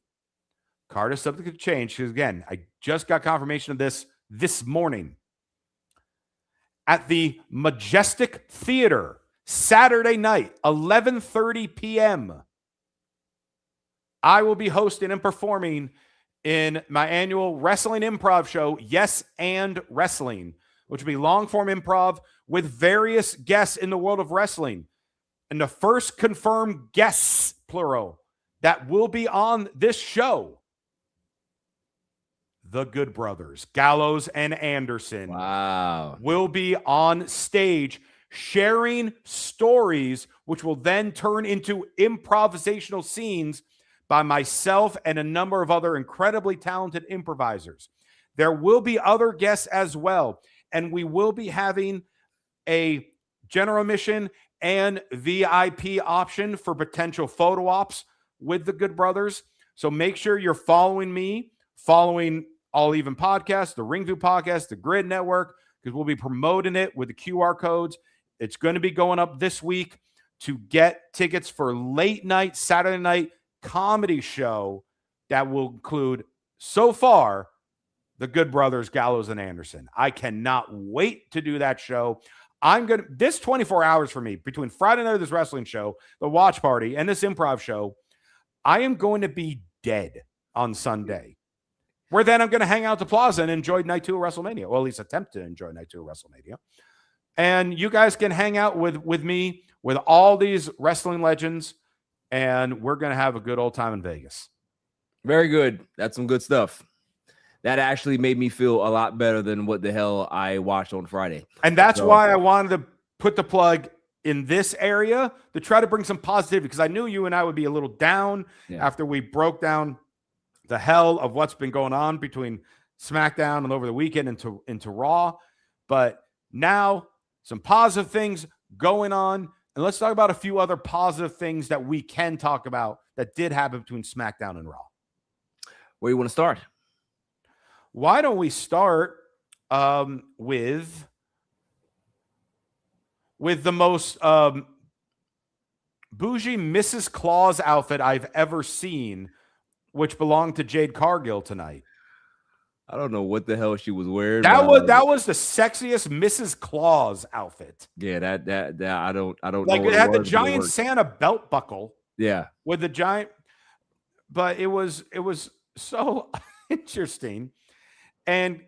Card is subject to change, because again, I just got confirmation of this morning. At the Majestic Theater, Saturday night, 11:30 p.m., I will be hosting and performing in my annual wrestling improv show, Yes and Wrestling, which will be long-form improv with various guests in the world of wrestling. And the first confirmed guests, plural, that will be on this show, the Good Brothers, Gallows and Anderson, will be on stage sharing stories, which will then turn into improvisational scenes by myself and a number of other incredibly talented improvisers. There will be other guests as well, and we will be having a general admission and VIP option for potential photo ops with the Good Brothers. So make sure you're following me, following All Even Podcast, the Ringview Podcast, the Grid Network, because we'll be promoting it with the QR codes. It's going to be going up this week to get tickets for late night Saturday night comedy show that will include, so far, the Good Brothers, Gallows and Anderson. I cannot wait to do that show. This 24 hours for me, between Friday night of this wrestling show, the watch party, and this improv show, I am going to be dead on Sunday. Where then I'm going to hang out at the Plaza and enjoy night 2 of WrestleMania, or at least attempt to enjoy night 2 of WrestleMania. And you guys can hang out with me, with all these wrestling legends, and we're going to have a good old time in Vegas. Very good. That's some good stuff. That actually made me feel a lot better than what the hell I watched on Friday. And that's why I wanted to put the plug in this area to try to bring some positivity, because I knew you and I would be a little down after we broke down the hell of what's been going on between SmackDown and over the weekend into Raw. But now some positive things going on. And let's talk about a few other positive things that we can talk about that did happen between SmackDown and Raw. Where do you want to start? Why don't we start with the most bougie Mrs. Claus outfit I've ever seen, which belonged to Jade Cargill tonight. I don't know what the hell she was wearing. That was the sexiest Mrs. Claus outfit. Yeah, that I don't like know. It had the giant Santa belt buckle. Yeah, with the giant, but it was so interesting. And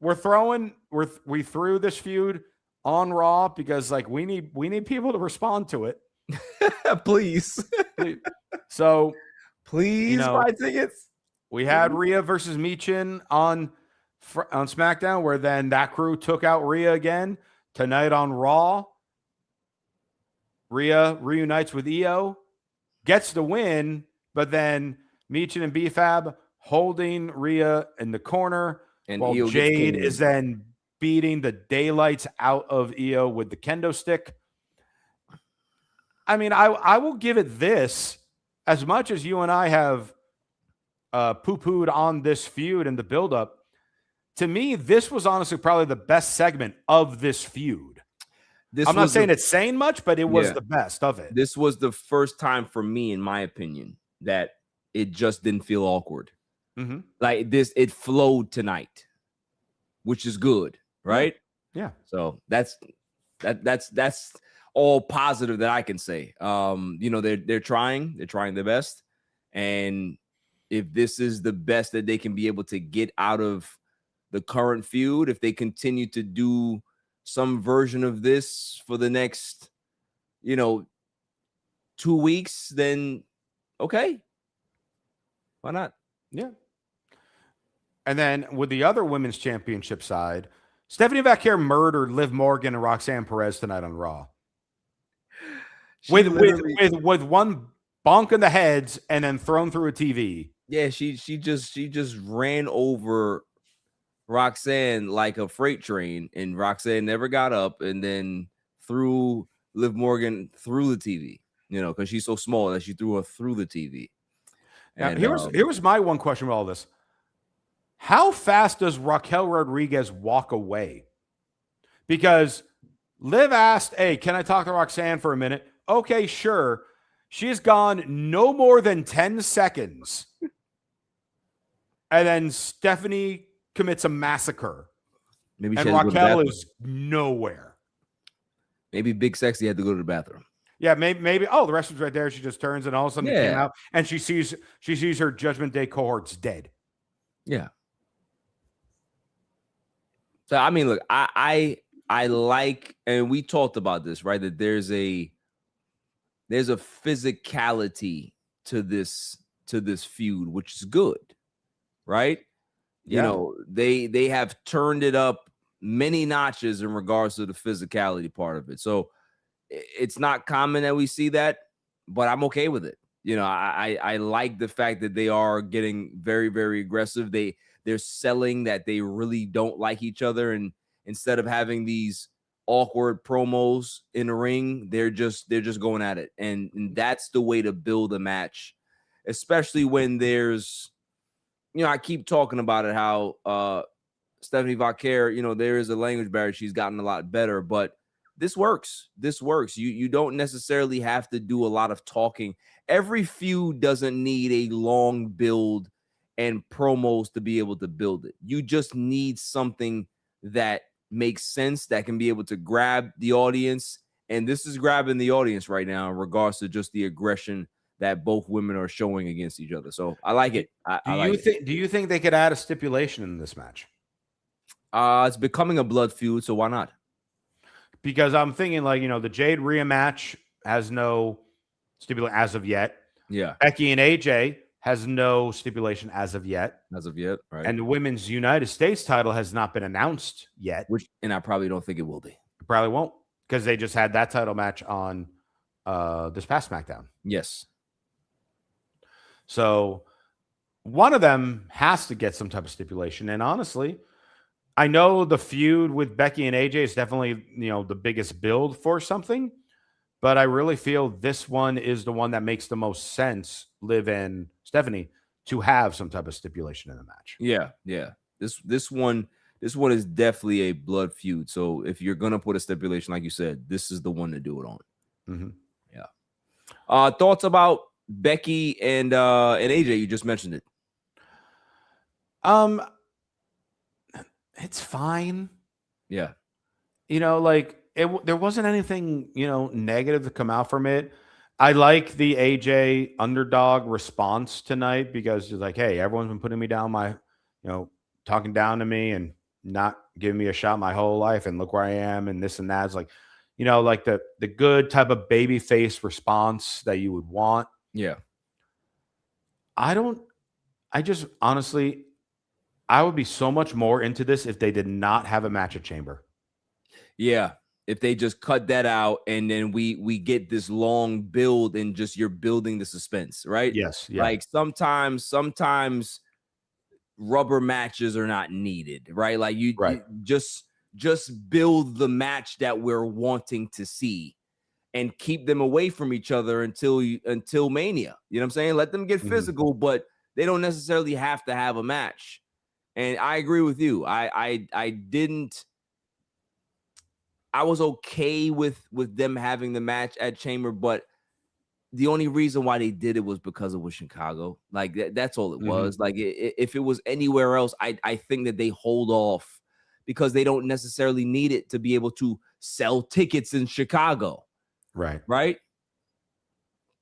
we threw this feud on Raw because like we need people to respond to it. Please. So please buy tickets. We had Rhea versus Michin on SmackDown, where then that crew took out Rhea again. Tonight on Raw, Rhea reunites with Io, gets the win, but then Michin and B-Fab holding Rhea in the corner, and while Jade is then beating the daylights out of Io with the kendo stick. I mean, I will give it this. As much as you and I have poo-pooed on this feud and the buildup, to me, this was honestly probably the best segment of this feud. I'm not saying it's saying much, but it was the best of it. This was the first time for me, in my opinion, that it just didn't feel awkward. Mm-hmm. Like this, it flowed tonight, which is good, right? Yeah. So that's all positive that I can say. They're trying their best, and if this is the best that they can be able to get out of the current feud, if they continue to do some version of this for the next, 2 weeks, then okay, why not? Yeah. And then with the other women's championship side, Stephanie Vaquer murdered Liv Morgan and Roxanne Perez tonight on Raw. With one bonk in the heads and then thrown through a TV. Yeah, she just ran over Roxanne like a freight train, and Roxanne never got up, and then threw Liv Morgan through the TV. Because she's so small that she threw her through the TV. Now, here was my one question with all this. How fast does Raquel Rodriguez walk away? Because Liv asked, "Hey, can I talk to Roxanne for a minute?" Okay, sure. She's gone no more than 10 seconds. And then Stephanie commits a massacre. Maybe and Raquel is nowhere. Maybe Big Sexy had to go to the bathroom. Yeah, maybe. Oh, the wrestler's right there. She just turns, and all of a sudden it came Yeah. out, and she sees her Judgment Day cohorts dead. Yeah. So I mean, look, I like, and we talked about this, right? That there's a physicality to this feud, which is good, right? Yeah. You know, they have turned it up many notches in regards to the physicality part of it. So it's not common that we see that, but I'm okay with it. You know, I like the fact that they are getting very, very aggressive. They're selling that they really don't like each other, and instead of having these awkward promos in the ring, they're just going at it, and that's the way to build a match, especially when there's, you know, I keep talking about it, how Stephanie Vaquer, you know, there is a language barrier. She's gotten a lot better, but this works. This works. You don't necessarily have to do a lot of talking. Every feud doesn't need a long build and promos to be able to build it. You just need something that makes sense, that can be able to grab the audience. And this is grabbing the audience right now in regards to just the aggression that both women are showing against each other. So I like it. Do you think they could add a stipulation in this match? It's becoming a blood feud, so why not? Because I'm thinking, like, you know, the Jade Rhea match has no stipulation as of yet. Yeah. Becky and AJ has no stipulation as of yet. As of yet, right? And the women's United States title has not been announced yet. And I probably don't think it will be. It probably won't, because they just had that title match on this past SmackDown. Yes. So one of them has to get some type of stipulation. And honestly, I know the feud with Becky and AJ is definitely, you know, the biggest build for something, but I really feel this one is the one that makes the most sense, Liv and Stephanie, to have some type of stipulation in the match. Yeah, yeah. This one is definitely a blood feud. So if you're gonna put a stipulation, like you said, this is the one to do it on. Mm-hmm. Yeah. Thoughts about Becky and AJ? You just mentioned it. It's fine. Yeah. You know, like there wasn't anything, you know, negative to come out from it. I like the AJ underdog response tonight, because it's like, hey, everyone's been putting me down, talking down to me and not giving me a shot my whole life, and look where I am, and this and that. It's like, you know, like the good type of baby face response that you would want. Yeah. Honestly, I would be so much more into this if they did not have a match at Chamber. Yeah. If they just cut that out, and then we get this long build, and just you're building the suspense, right? Yes. Yeah. Like sometimes rubber matches are not needed, right? Like you just build the match that we're wanting to see, and keep them away from each other until Mania. You know what I'm saying? Let them get physical, but they don't necessarily have to have a match. And I agree with you. I was okay with them having the match at Chamber, but the only reason why they did it was because it was Chicago. Like that's all it was. Like if it was anywhere else, I think that they hold off, because they don't necessarily need it to be able to sell tickets in Chicago. Right.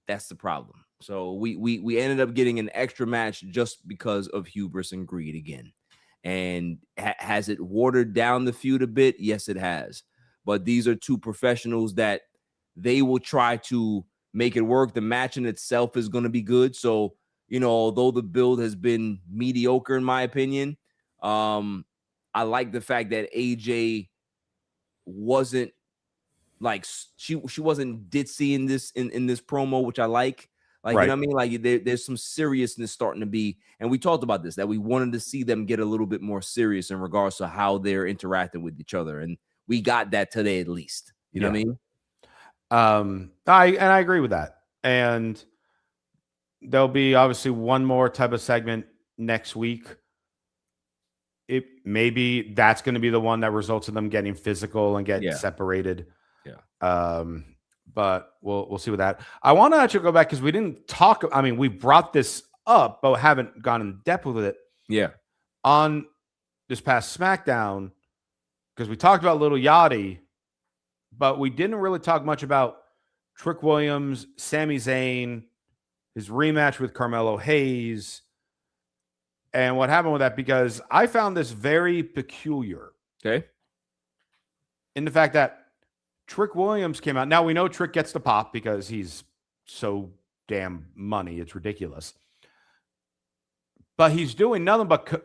That's the problem. So we ended up getting an extra match just because of hubris and greed again. And has it watered down the feud a bit? Yes, it has. But these are two professionals that they will try to make it work. The match in itself is going to be good. So, you know, although the build has been mediocre, in my opinion, I like the fact that AJ wasn't like, she wasn't ditzy in this promo, which I like. Like, you know what I mean? Like there's some seriousness starting to be, and we talked about this, that we wanted to see them get a little bit more serious in regards to how they're interacting with each other. And we got that today, at least. You know what I mean? I agree with that. And there'll be obviously one more type of segment next week. Maybe that's going to be the one that results in them getting physical and getting separated. Yeah. But we'll see with that. I want to actually go back, because we didn't talk. I mean, we brought this up, but haven't gone in depth with it. Yeah. On this past SmackDown, because we talked about Little Yachty, but we didn't really talk much about Trick Williams, Sami Zayn, his rematch with Carmelo Hayes, and what happened with that, because I found this very peculiar. Okay. In the fact that Trick Williams came out. Now we know Trick gets the pop because he's so damn money. It's ridiculous. But he's doing nothing but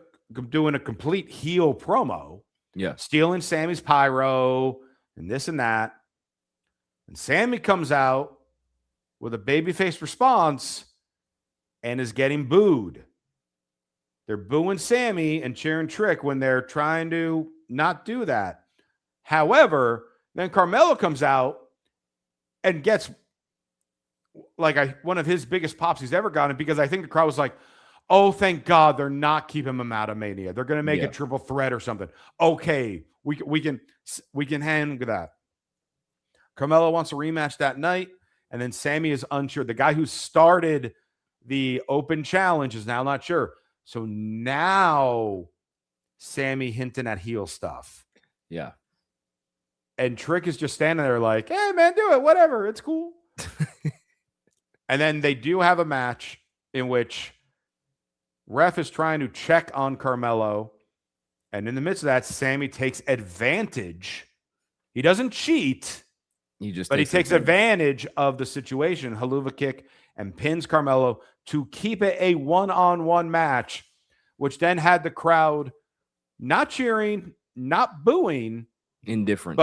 doing a complete heel promo. Yeah. Stealing Sammy's pyro and this and that. And Sammy comes out with a babyface response and is getting booed. They're booing Sammy and cheering Trick when they're trying to not do that. However, then Carmelo comes out and gets like one of his biggest pops he's ever gotten, because I think the crowd was like, oh, thank God they're not keeping him out of Mania. They're going to make a triple threat or something. Okay, we can handle that. Carmelo wants a rematch that night, and then Sammy is unsure. The guy who started the open challenge is now not sure. So now Sammy hinting at heel stuff. Yeah. And Trick is just standing there like, hey, man, do it. Whatever. It's cool. And then they do have a match in which ref is trying to check on Carmelo. And in the midst of that, Sammy takes advantage. He doesn't cheat. He takes advantage of the situation, haluva kick, and pins Carmelo to keep it a one-on-one match, which then had the crowd not cheering, not booing, indifferent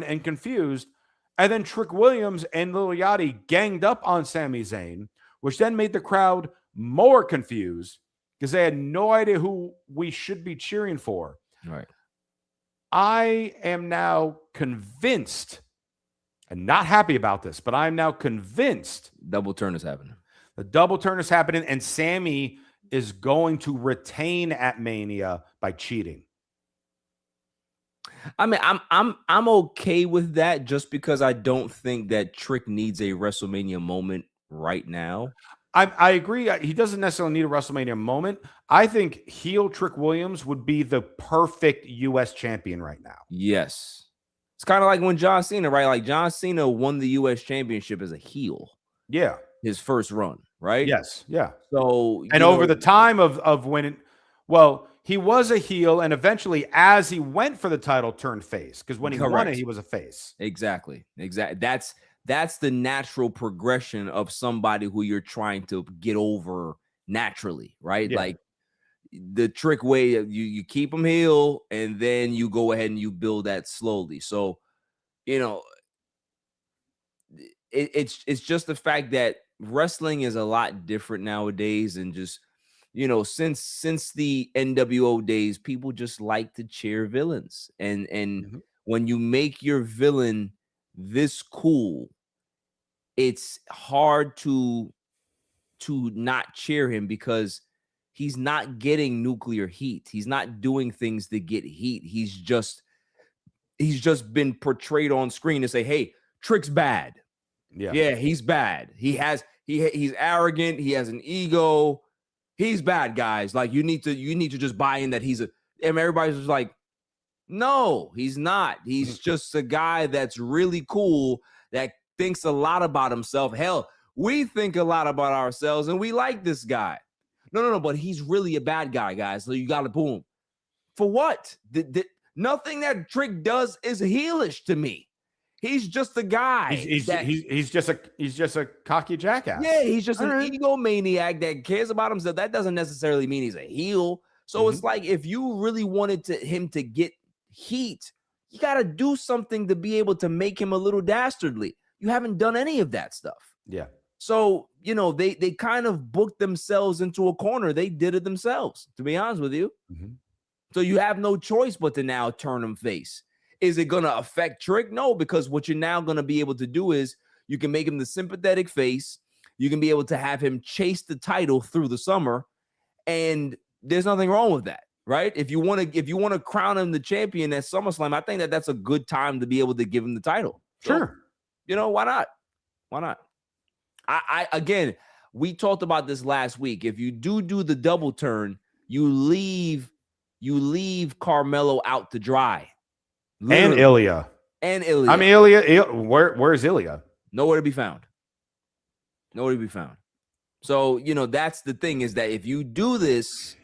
and confused. And then Trick Williams and Lil Yachty ganged up on Sami Zayn, which then made the crowd more confused because they had no idea who we should be cheering for. Right. I am now convinced, and not happy about this, but I'm now convinced double turn is happening. The double turn is happening, and Sammy is going to retain at Mania by cheating. I mean, I'm okay with that, just because I don't think that Trick needs a WrestleMania moment right now. I agree. He doesn't necessarily need a WrestleMania moment. I think heel Trick Williams would be the perfect U.S. champion right now. Yes. It's kind of like when John Cena, right? Like John Cena won the U.S. championship as a heel. Yeah. His first run, right? Yes. Yeah. So, and over the time of when, he was a heel, and eventually, as he went for the title, turned face, because when he won it, he was a face. Exactly. That's the natural progression of somebody who you're trying to get over naturally, right? Yeah. Like the Trick way, you keep them heel, and then you go ahead and you build that slowly. So, it's just the fact that wrestling is a lot different nowadays, and just since the NWO days, people just like to cheer villains, and when you make your villain this cool, it's hard to not cheer him, because he's not getting nuclear heat. He's not doing things to get heat. He's just been portrayed on screen to say, hey, Trick's bad. Yeah, he's bad. He's arrogant. He has an ego. He's bad, guys. Like you need to just buy in that and everybody's just like, no, he's not. He's just a guy that's really cool, that thinks a lot about himself. Hell, we think a lot about ourselves, and we like this guy. No, but he's really a bad guy, guys. So you got to boom. For what? Nothing that Trick does is heelish to me. He's just a guy. He's just a cocky jackass. Yeah, he's just an egomaniac that cares about himself. That doesn't necessarily mean he's a heel. So it's like, if you really wanted him to get heat, you got to do something to be able to make him a little dastardly. You haven't done any of that stuff. Yeah. So, they kind of booked themselves into a corner. They did it themselves, to be honest with you. So you have no choice but to now turn him face. Is it going to affect Trick? No, because what you're now going to be able to do is you can make him the sympathetic face. You can be able to have him chase the title through the summer, and there's nothing wrong with that, right? If you want to crown him the champion at SummerSlam, I think that's a good time to be able to give him the title. Sure. So, why not? Why not? Again, we talked about this last week. If you do the double turn, you leave Carmelo out to dry. Literally. And Ilya. I mean, Ilya. Where's Ilya? Nowhere to be found. Nowhere to be found. So, that's the thing, is that if you do this,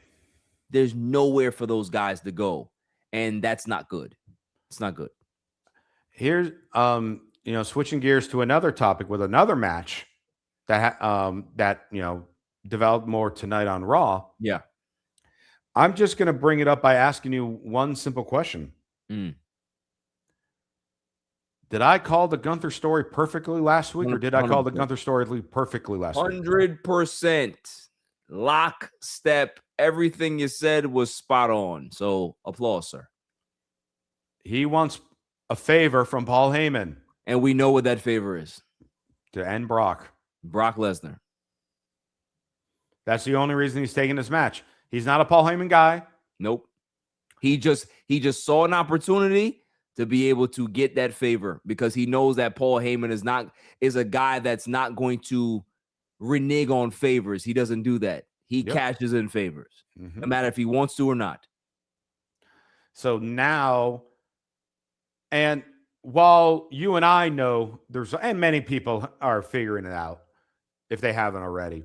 there's nowhere for those guys to go. And that's not good. It's not good. Here's, switching gears to another topic with another match that developed more tonight on Raw. Yeah. I'm just going to bring it up by asking you one simple question. Did I call the Gunther story perfectly last week, or did I call the Gunther story perfectly last week? 100%. Lockstep. Everything you said was spot on. So applause, sir. He wants a favor from Paul Heyman. And we know what that favor is. To end Brock Lesnar. That's the only reason he's taking this match. He's not a Paul Heyman guy. Nope. He just saw an opportunity to be able to get that favor, because he knows that Paul Heyman is a guy that's not going to renege on favors. He doesn't do that. He cashes in favors, no matter if he wants to or not. So now, and while you and I know and many people are figuring it out if they haven't already,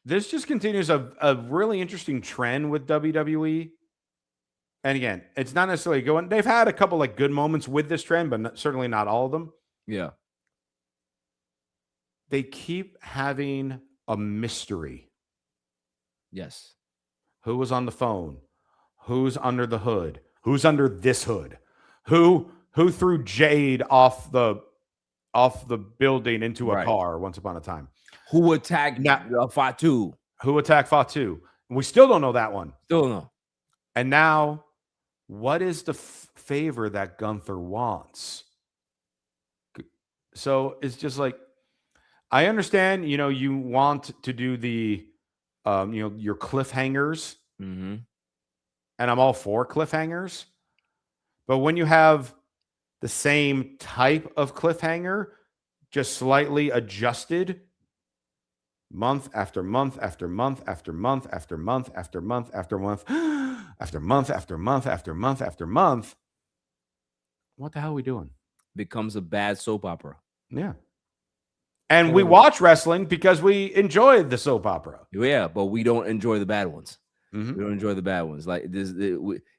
this just continues a really interesting trend with WWE. And again, it's not necessarily going. They've had a couple like good moments with this trend, but certainly not all of them. Yeah. They keep having a mystery. Yes. Who was on the phone? Who's under the hood? Who's under this hood? Who threw Jade off the building into a car once upon a time? Who attacked Fatu? Who attacked Fatu? We still don't know that one. Still don't know. And now, what is the favor that Gunther wants? So it's just like, I understand, you want to do the, your cliffhangers. Mm-hmm. And I'm all for cliffhangers. But when you have the same type of cliffhanger, just slightly adjusted, month after month after month after month after month after month after month after month after month after month after month, what the hell are we doing? Becomes a bad soap opera. Yeah. And we watch wrestling because we enjoy the soap opera. Yeah, but we don't enjoy the bad ones. Mm-hmm. We don't enjoy the bad ones. Like this,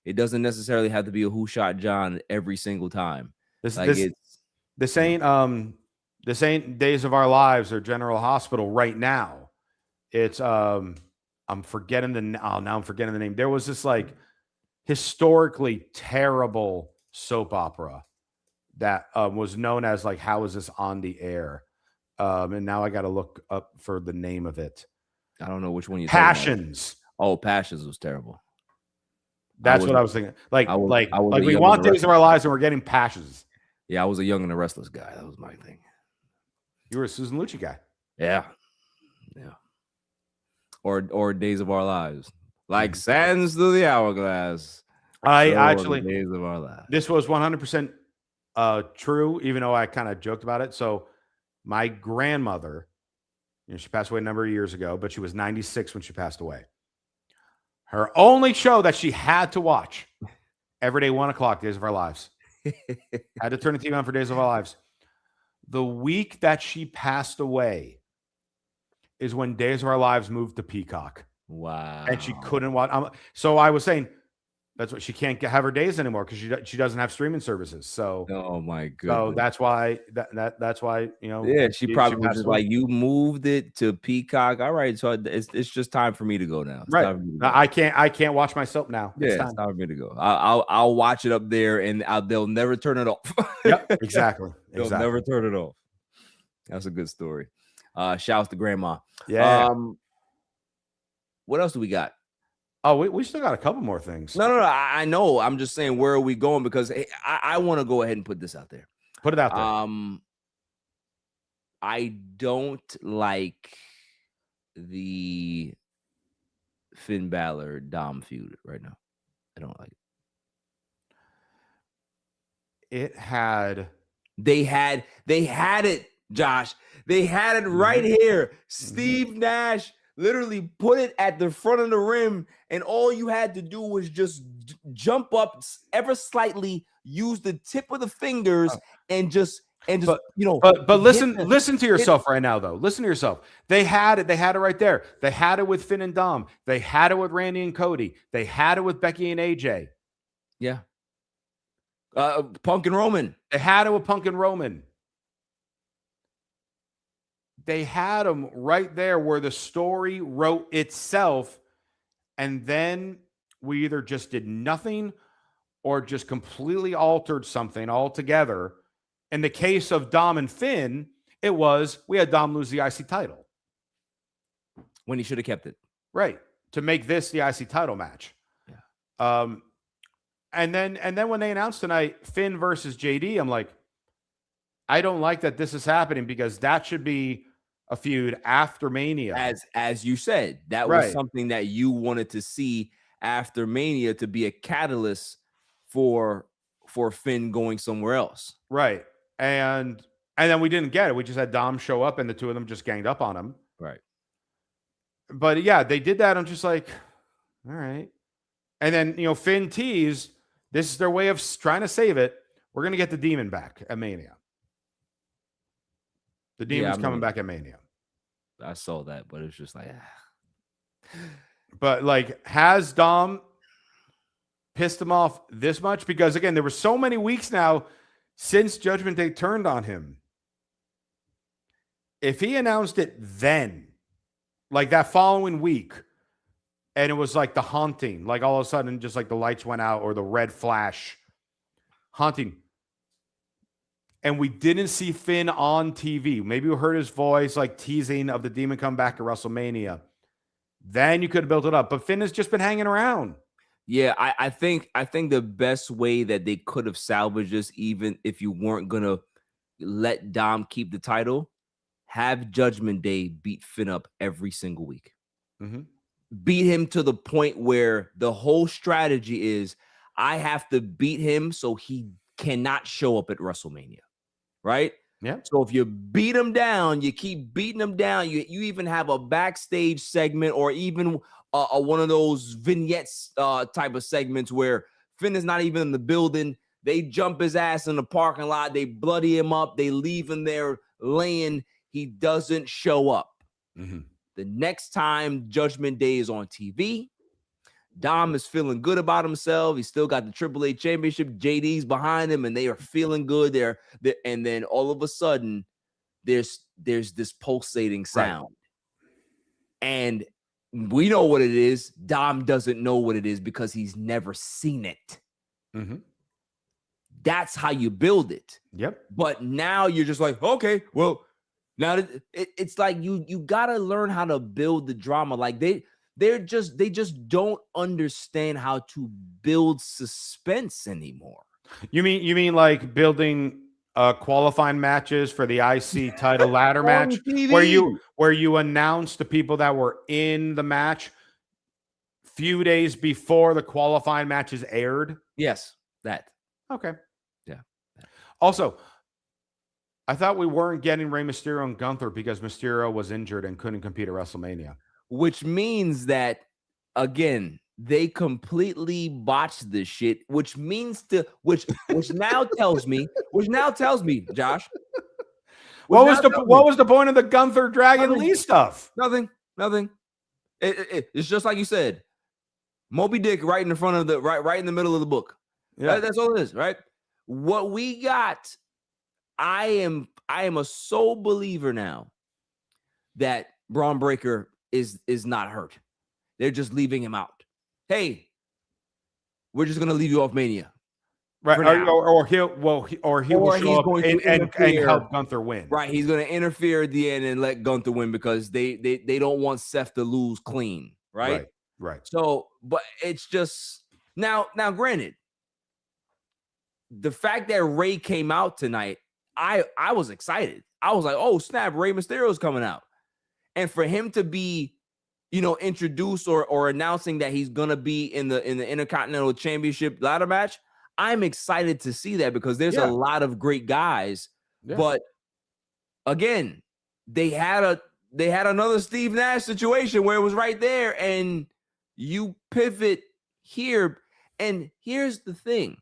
it doesn't necessarily have to be a Who Shot John every single time. This ain't Days of Our Lives or General Hospital right now. It's I'm forgetting the name. There was this like historically terrible soap opera that was known as like How Is This on the Air? And now I got to look up for the name of it. I don't know which one you. Passions. Oh, Passions was terrible. That's what I was thinking. Like we want Days of Our Lives and we're getting Passions. Yeah, I was a Young and the Restless guy. That was my thing. You were a Susan Lucci guy. Yeah. Or Days of Our Lives. Like sands through the hourglass. Days of Our Lives. This was 100% true, even though I kind of joked about it. So my grandmother, she passed away a number of years ago, but she was 96 when she passed away. Her only show that she had to watch every day, 1:00, Days of Our Lives. Had to turn the TV on for Days of Our Lives. The week that she passed away is when Days of Our Lives moved to Peacock. Wow. And she couldn't watch. So I was saying, that's what she can't have her days anymore because she doesn't have streaming services. So oh my goodness. So that's why that's why Yeah, she probably was just like, you moved it to Peacock. All right, so it's just time for me to go now. It's right. I can't watch my soap now. Yeah, it's time for me to go. I'll watch it up there and they'll never turn it off. Yep, exactly. They'll never turn it off. That's a good story. Shouts to Grandma. Yeah. What else do we got? Oh, we still got a couple more things. No. I know. I'm just saying, where are we going? Because I want to go ahead and put this out there. Put it out there. I don't like the Finn Balor Dom feud right now. I don't like it. They had it, Josh. They had it right here. Steve Nash literally put it at the front of the rim, and all you had to do was just jump up ever slightly, use the tip of the fingers, and just and just But listen to yourself right now, though. Listen to yourself. They had it. They had it right there. They had it with Finn and Dom. They had it with Randy and Cody. They had it with Becky and AJ. Yeah. Punk and Roman. They had it with Punk and Roman. They had them right there where the story wrote itself, and then we either just did nothing or just completely altered something altogether. In the case of Dom and Finn, it was we had Dom lose the IC title. When he should have kept it. Right. To make this the IC title match. Yeah. And then when they announced tonight Finn versus JD, I'm like, I don't like that this is happening because that should be a feud after Mania. As you said, that was something that you wanted to see after Mania to be a catalyst for Finn going somewhere else. Right. And then we didn't get it. We just had Dom show up and the two of them just ganged up on him. Right. But yeah, they did that. I'm just like, all right. And then, Finn teased, this is their way of trying to save it. We're going to get the Demon back at Mania. The Demon's coming back at Mania. I saw that, but it's just like, But has Dom pissed him off this much? Because again, there were so many weeks now since Judgment Day turned on him. If he announced it then, like that following week, and it was like the haunting, like all of a sudden just like the lights went out or the red flash haunting, and we didn't see Finn on TV. Maybe we heard his voice like teasing of the Demon comeback at WrestleMania. Then you could have built it up. But Finn has just been hanging around. Yeah, I think the best way that they could have salvaged this, even if you weren't gonna let Dom keep the title, have Judgment Day beat Finn up every single week. Mm-hmm. Beat him to the point where the whole strategy is I have to beat him so he cannot show up at WrestleMania. Right? Yeah. So if you beat him down, you keep beating him down. You even have a backstage segment or even one of those vignettes type of segments where Finn is not even in the building. They jump his ass in the parking lot. They bloody him up. They leave him there laying. He doesn't show up. Mm-hmm. The next time Judgment Day is on TV, Dom is feeling good about himself. He's still got the AAA championship. JD's behind him, and they are feeling good there. And then all of a sudden, there's this pulsating sound. Right. And we know what it is. Dom doesn't know what it is because he's never seen it. Mm-hmm. That's how you build it. Yep. But now you're just like, okay, well, now it's like you got to learn how to build the drama. Like they just don't understand how to build suspense anymore. You mean like building qualifying matches for the IC title ladder match where you announce the people that were in the match few days before the qualifying matches aired? Yes, that. Okay. Yeah. Also, I thought we weren't getting Rey Mysterio and Gunther because Mysterio was injured and couldn't compete at WrestleMania. Which means that, again, they completely botched this shit, which now tells me, Josh. What was the point of the Gunther Dragon Lee stuff? Nothing. It's just like you said. Moby Dick right in the front of right in the middle of the book. Yeah. That's all it is, right? What we got, I am a sole believer now that Braun Breaker is not hurt. They're just leaving him out. Hey, we're just gonna leave you off Mania, right? Or he will show up and help Gunther win. Right, he's gonna interfere at the end and let Gunther win because they don't want Seth to lose clean. Right. So, but it's just now. Granted, the fact that Ray came out tonight, I was excited. I was like, oh snap, Rey Mysterio's coming out. And for him to be, introduced or announcing that he's gonna be in the Intercontinental Championship ladder match, I'm excited to see that because there's a lot of great guys. Yeah. But again, they had another Steve Nash situation where it was right there, and you pivot here. And here's the thing.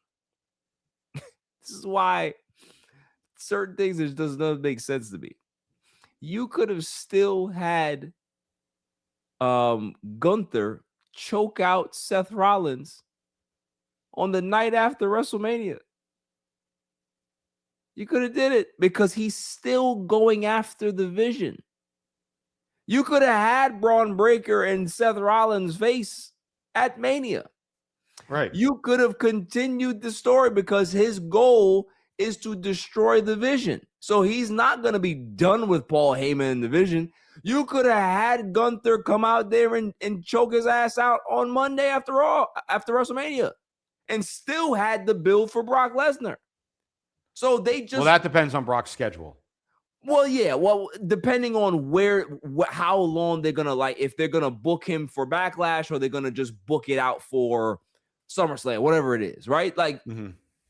This is why certain things that does not make sense to me. You could have still had Gunther choke out Seth Rollins on the night after WrestleMania. You could have did it because he's still going after the vision. You could have had Braun Breaker and Seth Rollins face at Mania. Right. You could have continued the story because his goal is to destroy the vision. So he's not going to be done with Paul Heyman in the vision. You could have had Gunther come out there and choke his ass out on Monday after WrestleMania, and still had the build for Brock Lesnar. So they just... Well, that depends on Brock's schedule. Well, yeah. Well, depending on how long they're going to, like, if they're going to book him for Backlash or they're going to just book it out for SummerSlam, whatever it is, right? Like,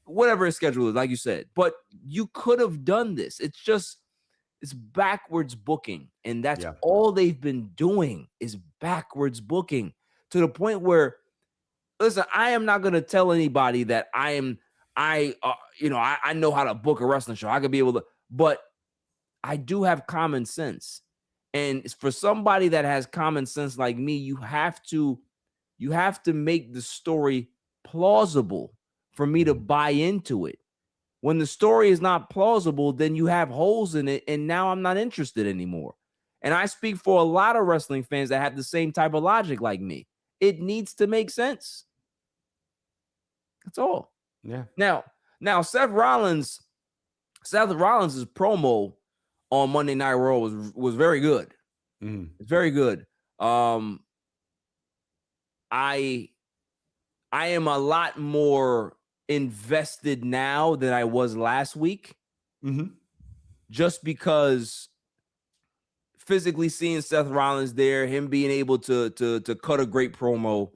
whatever his schedule is, like you said. But you could have done this. It's backwards booking. And that's all they've been doing is backwards booking, to the point where, listen, I am not going to tell anybody that I know how to book a wrestling show. I could be able to, but I do have common sense. And for somebody that has common sense like me, you have to make the story plausible for me to buy into it. When the story is not plausible, then you have holes in it, and now I'm not interested anymore. And I speak for a lot of wrestling fans that have the same type of logic like me. It needs to make sense. That's all. Yeah. Now Seth Rollins' promo on Monday Night Raw was very good. It's very good. I am a lot more invested now than I was last week. Just because physically seeing Seth Rollins there, him being able to cut a great promo,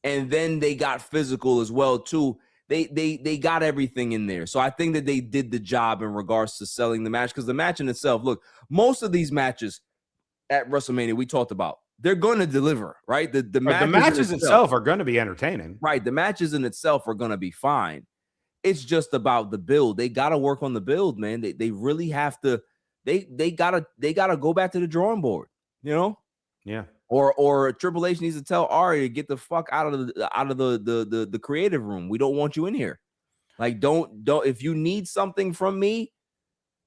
and then they got physical as well too. They got everything in there. So I think that they did the job in regards to selling the match, because the match in itself, look, most of these matches at WrestleMania we talked about, they're going to deliver, right? The matches itself are going to be entertaining. Right. The matches in itself are going to be fine. It's just about the build. They got to work on the build, man. They really have to. They gotta go back to the drawing board, you know? Yeah. Or Triple H needs to tell Ari to get the fuck out of the creative room. We don't want you in here. Like, don't if you need something from me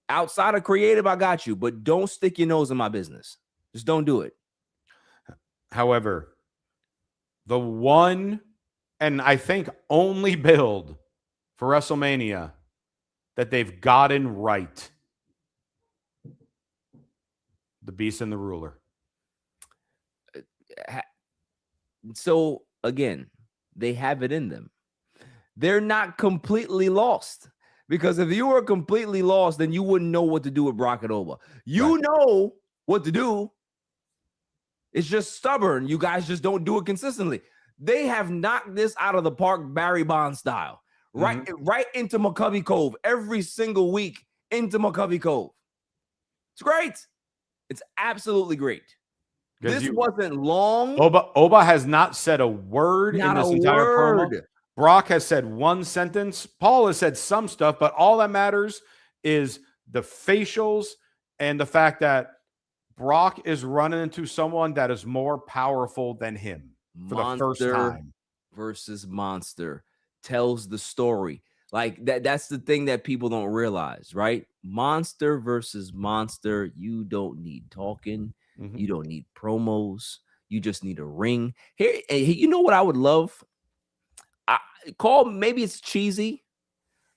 outside of creative, I got you. But don't stick your nose in my business. Just don't do it. However, the one, and I think only build for WrestleMania that they've gotten right, the Beast and the Ruler. So again, they have it in them. They're not completely lost, because if you were completely lost, then you wouldn't know what to do with Brock and Oba. You know what to do. It's just stubborn. You guys just don't do it consistently. They have knocked this out of the park, Barry Bonds style, right into McCovey Cove every single week, into McCovey Cove. It's great. It's absolutely great. This wasn't long. Oba has not said a word in this entire promo. Brock has said one sentence. Paul has said some stuff, but all that matters is the facials and the fact that Brock is running into someone that is more powerful than him for the first time. Versus Monster tells the story. Like that's the thing that people don't realize, right? Monster versus Monster. You don't need talking. You don't need promos. You just need a ring. Here, you know what I would love? Maybe it's cheesy,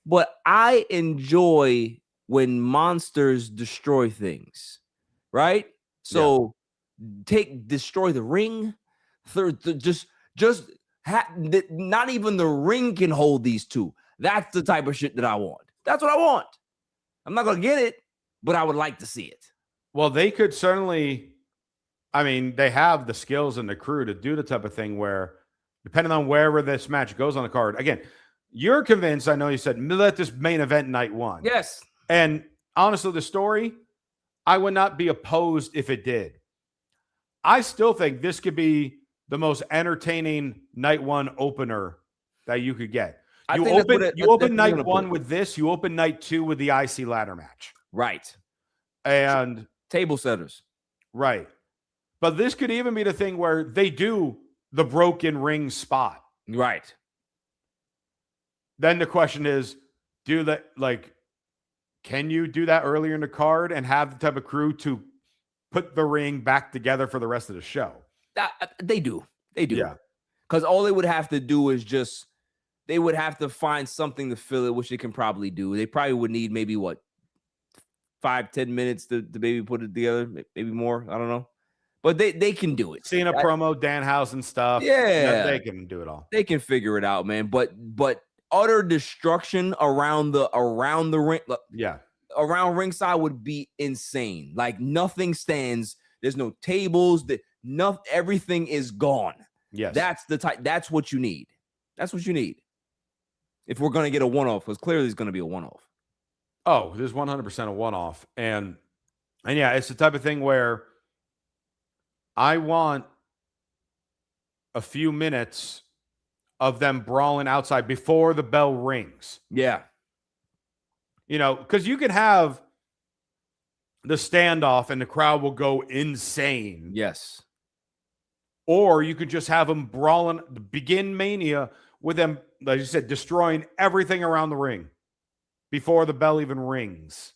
but I enjoy when monsters destroy things, right? So destroy the ring. Not even the ring can hold these two. That's the type of shit that I want. That's what I want. I'm not going to get it, but I would like to see it. Well, they could certainly, I mean, they have the skills and the crew to do the type of thing where, depending on wherever this match goes on the card, again, you're convinced, I know you said, let this main event night one. Yes. And honestly, the story, I would not be opposed if it did. I still think this could be the most entertaining night one opener that you could get. I You think open that's you what open they're night gonna one put. with this. You open night 2 with the IC ladder match, Right. and Table setters. right. But this could even be the thing where they do the broken ring spot. Right. Then the question is, can you do that earlier in the card and have the type of crew to put the ring back together for the rest of the show? They do. They do. Yeah. Because all they would have to do is they would have to find something to fill it, which they can probably do. They probably would need maybe 5-10 minutes to maybe put it together, maybe more. I don't know. But they can do it. Seeing a promo, Danhausen stuff. Yeah. They can do it all. They can figure it out, man. But utter destruction around the ring, Yeah. around ringside would be insane. Like nothing stands. There's no tables. Everything is gone. Yes. That's what you need. That's what you need. If we're gonna get a one-off, because clearly it's gonna be a one-off. Oh, there's 100% a one-off. And yeah, it's the type of thing where I want a few minutes of them brawling outside before the bell rings. Yeah. Because you can have the standoff and the crowd will go insane. Yes. Or you could just have them brawling, begin Mania with them, like you said, destroying everything around the ring before the bell even rings.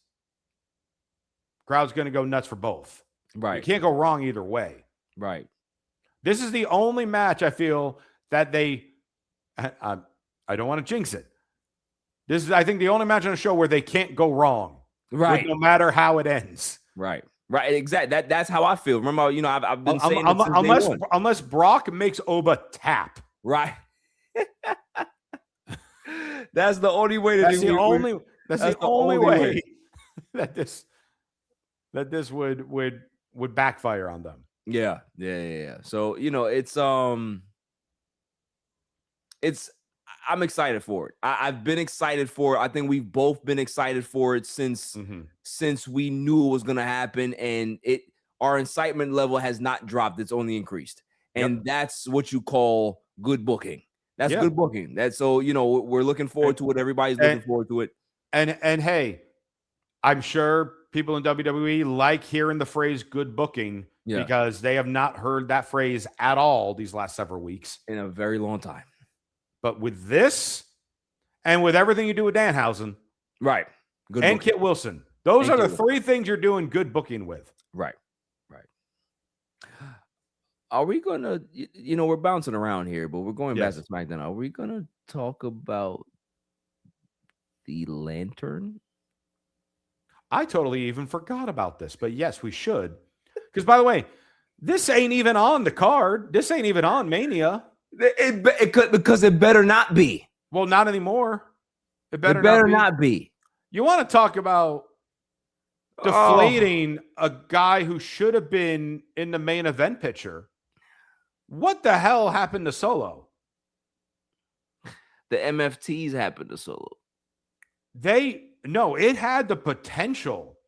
Crowd's going to go nuts for both. Right. You can't go wrong either way. Right. This is the only match I feel that I don't want to jinx it. This is, I think, the only match on the show where they can't go wrong. Right. No matter how it ends. Right. Right. Exactly. That's how I feel. Remember, I've been saying it since day one. Unless Brock makes Oba tap. Right. That's the only way to That's do it. That's the only way that this would backfire on them. Yeah. So, I'm excited for it. I've been excited for it. I think we've both been excited for it since we knew it was going to happen, and our excitement level has not dropped. It's only increased. And that's what you call good booking. That's good booking. We're looking forward to it. Everybody's looking forward to it. And hey, I'm sure people in WWE like hearing the phrase good booking because they have not heard that phrase at all these last several weeks. In a very long time. But with this and with everything you do with Danhausen, right, good and booking. Kit Wilson, those are the three things you're doing good booking with. Right. Are we gonna, we're bouncing around here, but we're going back to SmackDown. Are we gonna talk about the lantern? I totally even forgot about this, but yes, we should. Because by the way, this ain't even on the card. This ain't even on Mania. It could, because it better not be. Well, not anymore. It better not be. You want to talk about deflating a guy who should have been in the main event picture? What the hell happened to Solo? The MFTs happened to Solo. It had the potential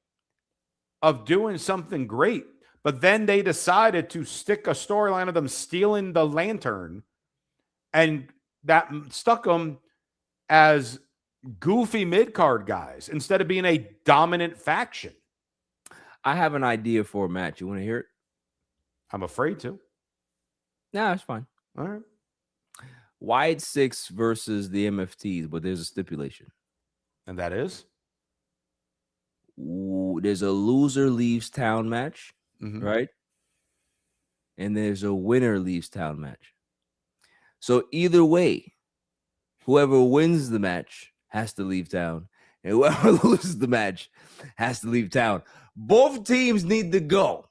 of doing something great, but then they decided to stick a storyline of them stealing the lantern, and that stuck them as goofy mid-card guys instead of being a dominant faction. I have an idea for a match. You want to hear it? I'm afraid to. Nah, it's fine. All right. Wyatt 6 versus the MFTs, but there's a stipulation. And that is? There's a loser leaves town match, right? And there's a winner leaves town match. So either way, whoever wins the match has to leave town, and whoever loses the match has to leave town. Both teams need to go.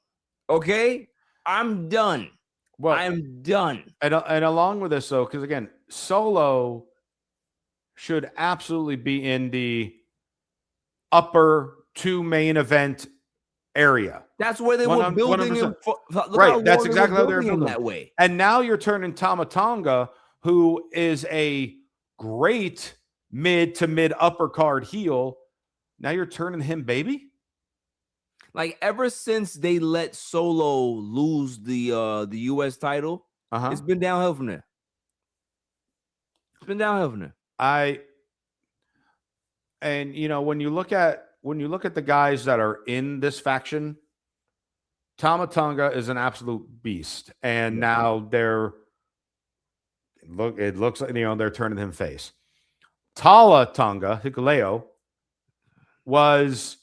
Okay? I'm done. Well, I'm done. And along with this, though, because again, Solo should absolutely be in the upper two main event area. That's where they were building him. Right. That's exactly how they're building that way. And now you're turning Tama Tonga, who is a great mid to mid upper card heel. Now you're turning him baby. Like ever since they let Solo lose the US title, it's been downhill from there. It's been downhill from there. And when you look at the guys that are in this faction, Tama Tonga is an absolute beast, and now it looks like they're turning him face. Tala Tonga Hikuleo was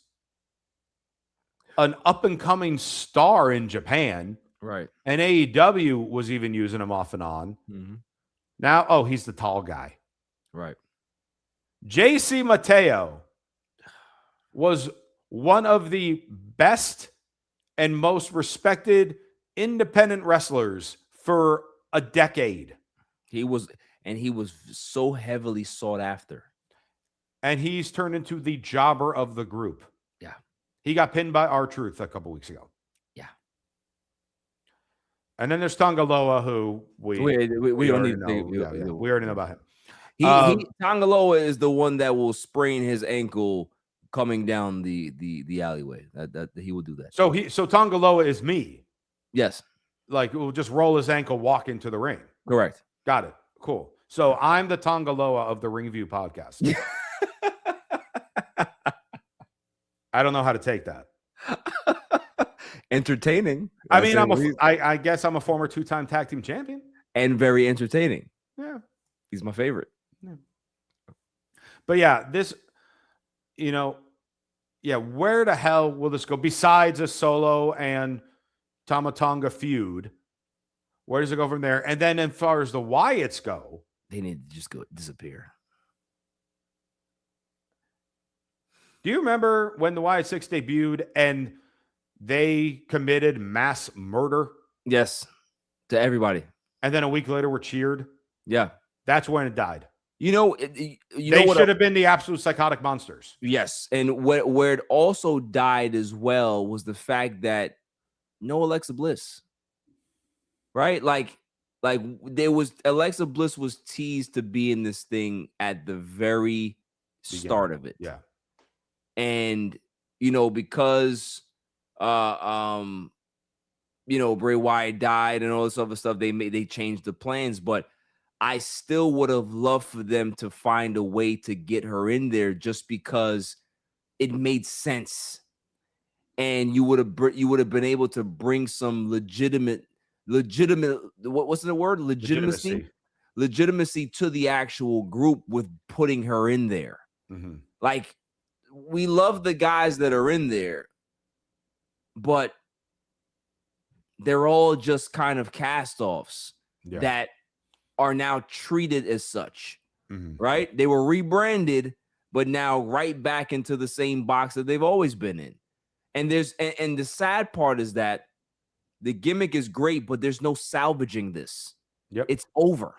an up and coming star in Japan, right? And AEW was even using him off and on. Mm-hmm. Now, he's the tall guy, right? JC Mateo was one of the best and most respected independent wrestlers for a decade. He was so heavily sought after. And he's turned into the jobber of the group. Yeah. He got pinned by R-Truth a couple weeks ago. Yeah. And then there's Tongaloa, who we already know. We already know about him. Tongaloa is the one that will sprain his ankle coming down the alleyway. That he will do that. So Tongaloa is me. Yes. Like, we'll just roll his ankle, walk into the ring. Correct. Got it. Cool. So I'm the Tongaloa of the Ring View podcast. I don't know how to take that. Entertaining. I mean, I guess I'm a former 2-time tag team champion. And very entertaining. Yeah. He's my favorite. Yeah. But yeah, this, where the hell will this go? Besides a Solo and Tama Tonga feud, where does it go from there? And then as far as the Wyatts go, they need to just disappear. Do you remember when the Wyatt 6 debuted and they committed mass murder? Yes, to everybody. And then a week later were cheered? Yeah. That's when it died. They should have been the absolute psychotic monsters. Yes. And where it also died as well was the fact that no Alexa Bliss. Right? Like there was Alexa Bliss was teased to be in this thing at the very start of it. Yeah. And because Bray Wyatt died and all this other stuff, they changed the plans, but I still would have loved for them to find a way to get her in there just because it made sense. And you would have been able to bring some legitimate what's the word? Legitimacy to the actual group with putting her in there. Mm-hmm. Like, we love the guys that are in there, but they're all just kind of cast-offs that are now treated as such, right? They were rebranded, but now right back into the same box that they've always been in. And the sad part is that the gimmick is great, but there's no salvaging this. Yep. It's over.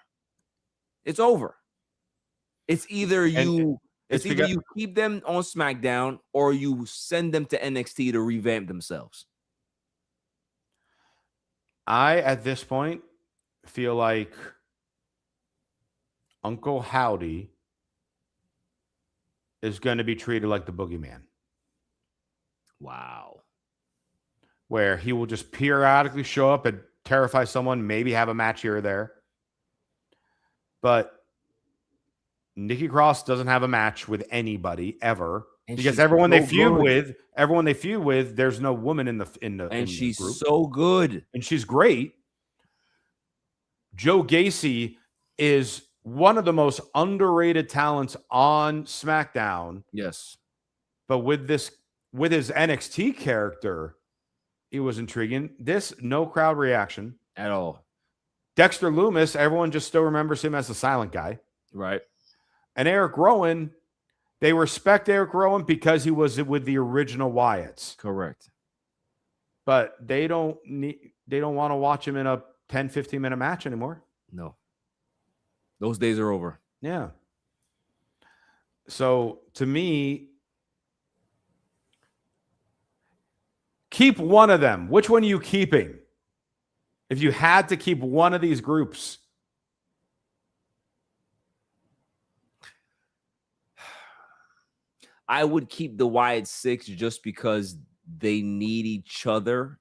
It's over. It's either you keep them on SmackDown or you send them to NXT to revamp themselves. At this point, feel like Uncle Howdy is going to be treated like the boogeyman. Wow. Where he will just periodically show up and terrify someone, maybe have a match here or there. But Nikki Cross doesn't have a match with anybody ever, because everyone they feud with, there's no woman in the she's group. So good, and she's great. Joe Gacy is one of the most underrated talents on SmackDown. Yes, but with his NXT character, it was intriguing. This no crowd reaction at all. Dexter Lumis, everyone just still remembers him as the silent guy, right? And Eric Rowan, they respect Eric Rowan because he was with the original Wyatts. Correct. But they don't want to watch him in a 10, 15-minute match anymore. No. Those days are over. Yeah. So to me, keep one of them. Which one are you keeping? If you had to keep one of these groups. I would keep the Wyatt 6 just because they need each other.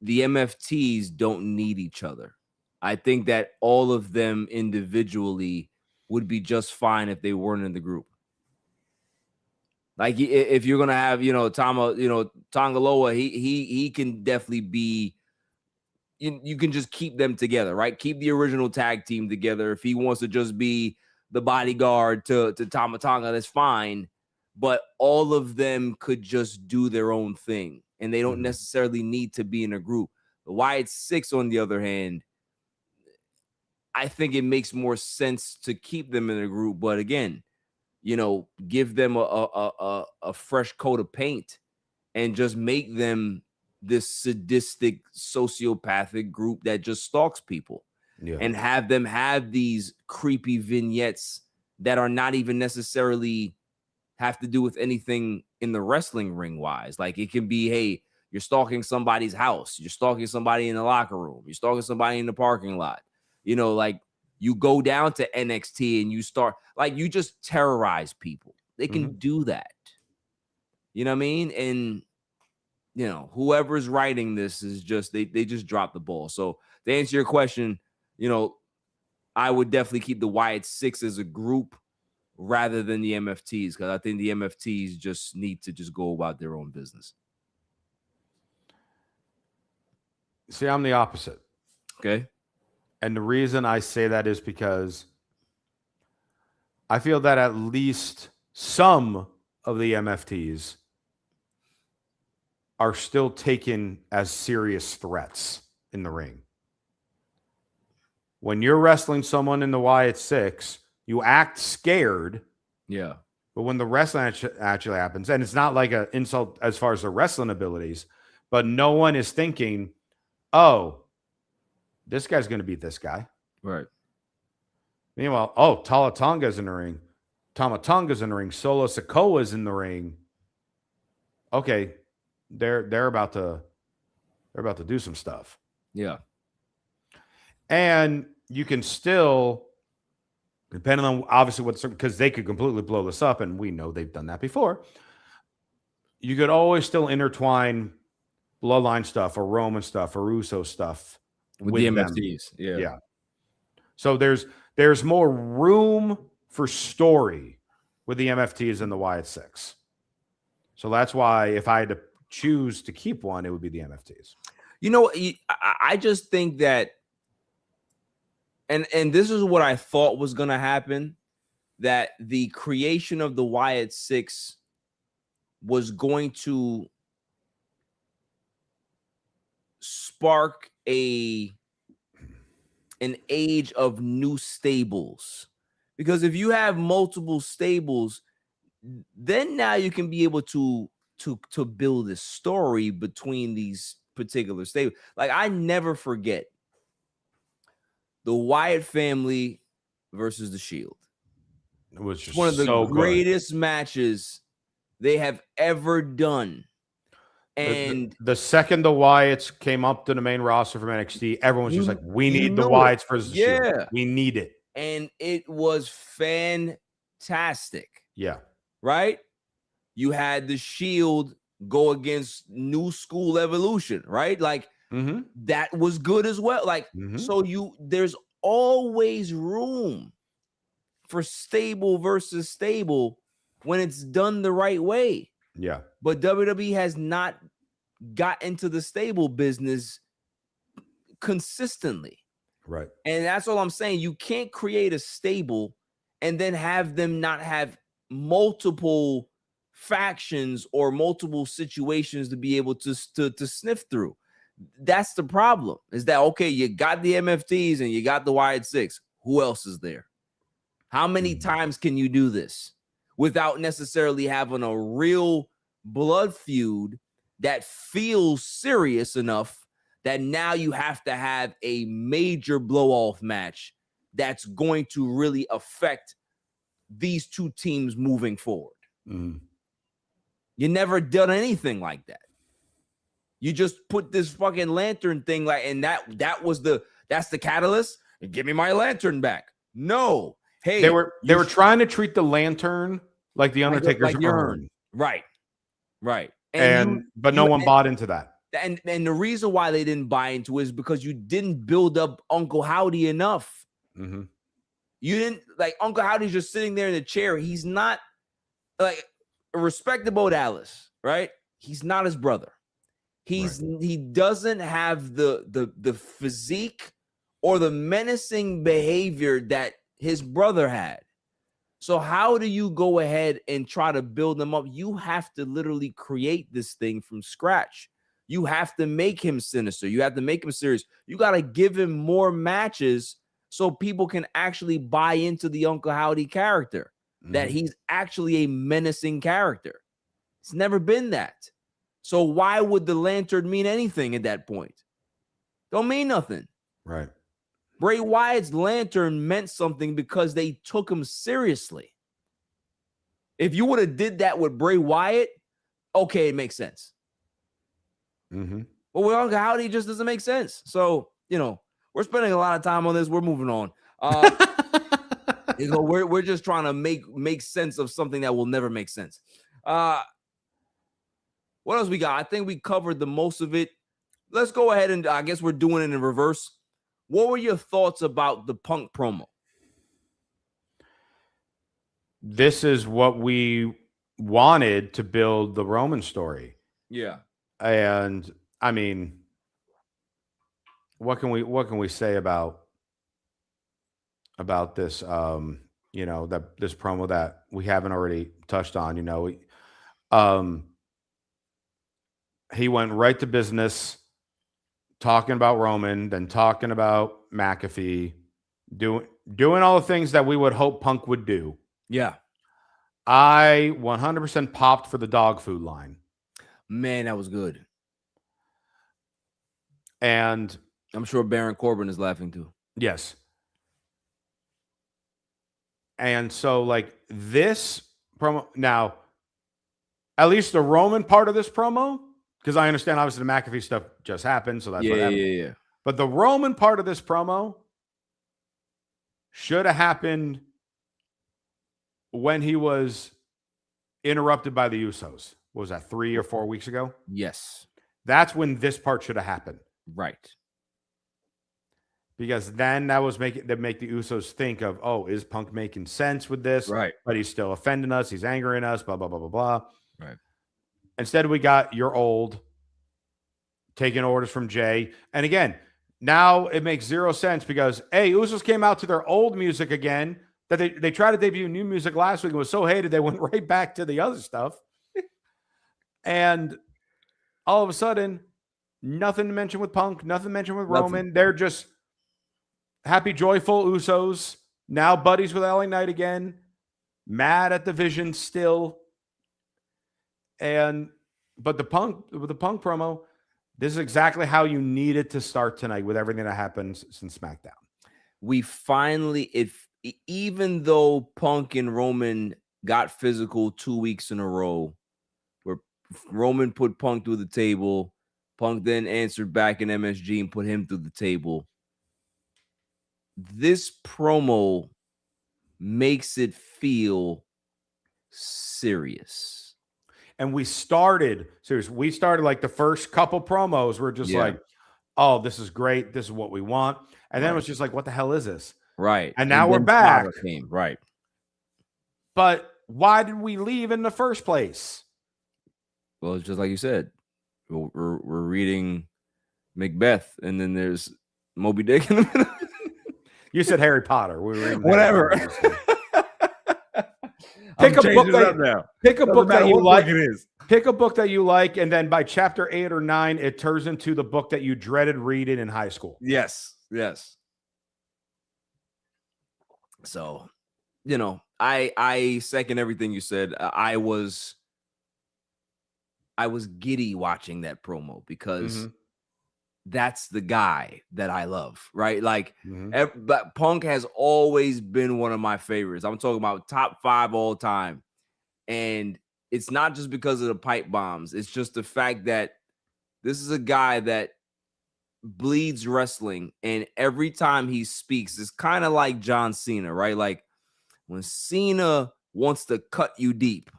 The MFTs don't need each other. I think that all of them individually would be just fine if they weren't in the group. Like if you're gonna have, Tongaloa, he can definitely be. You can just keep them together, right? Keep the original tag team together. If he wants to just be the bodyguard to Tama Tonga, that's fine. But all of them could just do their own thing, and they don't necessarily need to be in a group. The Wyatt Six, on the other hand, I think it makes more sense to keep them in a group. But again, give them a fresh coat of paint and just make them this sadistic, sociopathic group that just stalks people, and have them have these creepy vignettes that are not even necessarily have to do with anything in the wrestling ring wise. Like it can be, hey, you're stalking somebody's house, you're stalking somebody in the locker room, you're stalking somebody in the parking lot. Like you go down to NXT and you start, like, you just terrorize people. They can do that. You know what I mean? And whoever's writing this is just they just dropped the ball. So to answer your question, I would definitely keep the Wyatt Six as a group rather than the MFTs, because I think the MFTs just need to just go about their own business. See, I'm the opposite. Okay. And the reason I say that is because I feel that at least some of the MFTs are still taken as serious threats in the ring. When you're wrestling someone in the Wyatt Six, you act scared. Yeah. But when the wrestling actually happens, and it's not like an insult as far as their wrestling abilities, but no one is thinking, oh, this guy's going to beat this guy. Right. Meanwhile, oh, Talatonga's in the ring. Tamatonga's in the ring. Solo Sikoa's in the ring. Okay, they're about to do some stuff. Yeah. And you can still, depending on obviously because they could completely blow this up, and we know they've done that before. You could always still intertwine Bloodline stuff or Roman stuff or Russo stuff with the MFTs. Yeah. Yeah. So there's more room for story with the MFTs than the Wyatt Six. So that's why if I had to choose to keep one, it would be the MFTs. I just think that, and this is what I thought was going to happen, that the creation of the Wyatt Six was going to spark an age of new stables. Because if you have multiple stables, then now you can be able to build a story between these particular stables. Like, I never forget the Wyatt family versus the Shield. It was just one of the so greatest matches they have ever done. And the second the Wyatts came up to the main roster from NXT, everyone's just like, we need the Wyatts versus the Shield. We need it. And it was fantastic. Yeah. Right? You had the Shield go against New School Evolution, right? Like, that was good as well. Like, so there's always room for stable versus stable when it's done the right way. Yeah. But WWE has not got into the stable business consistently. Right. And that's all I'm saying. You can't create a stable and then have them not have multiple factions or multiple situations to be able to sniff through. That's the problem. Is that, okay, you got the MFTs and you got the Wyatt Six. Who else is there? How many times can you do this without necessarily having a real blood feud that feels serious enough that now you have to have a major blow-off match that's going to really affect these two teams moving forward? You never done anything like that. You just put this fucking lantern thing, like, and that's the catalyst. Give me my lantern back. No. Hey, they were trying to treat the lantern like the Undertaker's urn. Right. But no one bought into that. And the reason why they didn't buy into it is because you didn't build up Uncle Howdy enough. You You didn't like Uncle Howdy's just sitting there in the chair. He's not like respectable Dallas, right? He's not his brother. He doesn't have the physique or the menacing behavior that his brother had. So how do you go ahead and try to build him up? You have to literally create this thing from scratch. You have to make him sinister. You have to make him serious. You got to give him more matches so people can actually buy into the Uncle Howdy character, that he's actually a menacing character. It's never been that. So why would the lantern mean anything at that point? Don't mean nothing. Right. Bray Wyatt's lantern meant something because they took him seriously. If you would have did that with Bray Wyatt, okay, it makes sense. But with Uncle Howdy, it just doesn't make sense. So, we're spending a lot of time on this. We're moving on. We're just trying to make sense of something that will never make sense. What else we got? I think we covered the most of it. Let's go ahead and I guess we're doing it in reverse. What were your thoughts about the Punk promo? This is what we wanted to build the Roman story. Yeah. And I mean, what can we say about this that this promo that we haven't already touched on? He went right to business, talking about Roman, then talking about McAfee, doing all the things that we would hope Punk would do. Yeah. I 100% popped for the dog food line. Man, that was good. And I'm sure Baron Corbin is laughing too. Yes. And so, like, this promo, now, at least the Roman part of this promo, because I understand, obviously, the McAfee stuff just happened, so that's what happened. Yeah. But the Roman part of this promo should have happened when he was interrupted by the Usos. What was that, 3 or 4 weeks ago? Yes. That's when this part should have happened. Right. Because then that make the Usos think of, oh, is Punk making sense with this? Right. But he's still offending us. He's angering us, blah, blah, blah, blah, blah. Right. Instead, we got You're Old taking orders from Jay. And again, now it makes zero sense because, hey, Usos came out to their old music again. That they tried to debut new music last week and was so hated they went right back to the other stuff. And all of a sudden, nothing to mention with Punk, nothing to mention with Roman. They're just happy, joyful Usos, now buddies with LA Knight again, mad at the Vision still. But the Punk promo, this is exactly how you need it to start tonight with everything that happens since SmackDown. We finally, even though Punk and Roman got physical 2 weeks in a row, where Roman put Punk through the table, Punk then answered back in MSG and put him through the table. This promo makes it feel serious. And we started like the first couple promos were just like, oh, this is great. This is what we want. And then it was just like, what the hell is this? Right. And now we're back. Right. But why did we leave in the first place? Well, it's just like you said. We're reading Macbeth, and then there's Moby Dick in the middle. You said Harry Potter. We were reading whatever. Pick a book that you like. Pick a book that you like, and then by chapter 8 or 9, it turns into the book that you dreaded reading in high school. Yes. So, I second everything you said. I was giddy watching that promo because that's the guy that I love, right? Like, but Punk has always been one of my favorites. I'm talking about top 5 all time. And it's not just because of the pipe bombs. It's just the fact that this is a guy that bleeds wrestling. And every time he speaks, it's kind of like John Cena, right? Like when Cena wants to cut you deep,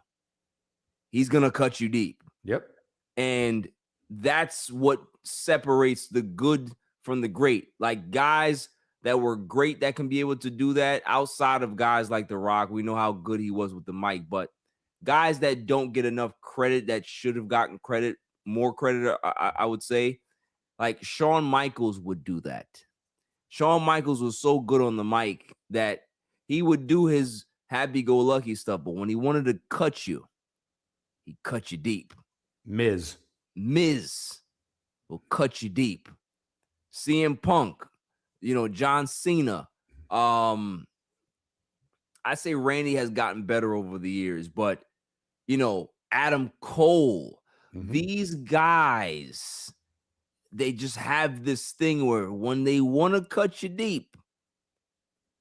he's going to cut you deep. Yep. And that's what separates the good from the great. Like guys that were great that can be able to do that outside of guys like The Rock. We know how good he was with the mic, but guys that don't get enough credit that should have gotten credit, more credit, I would say, like Shawn Michaels would do that. Shawn Michaels was so good on the mic that he would do his happy-go-lucky stuff, but when he wanted to cut you, he cut you deep. Miz will cut you deep. CM Punk, John Cena. I say Randy has gotten better over the years, but Adam Cole, these guys, they just have this thing where when they want to cut you deep,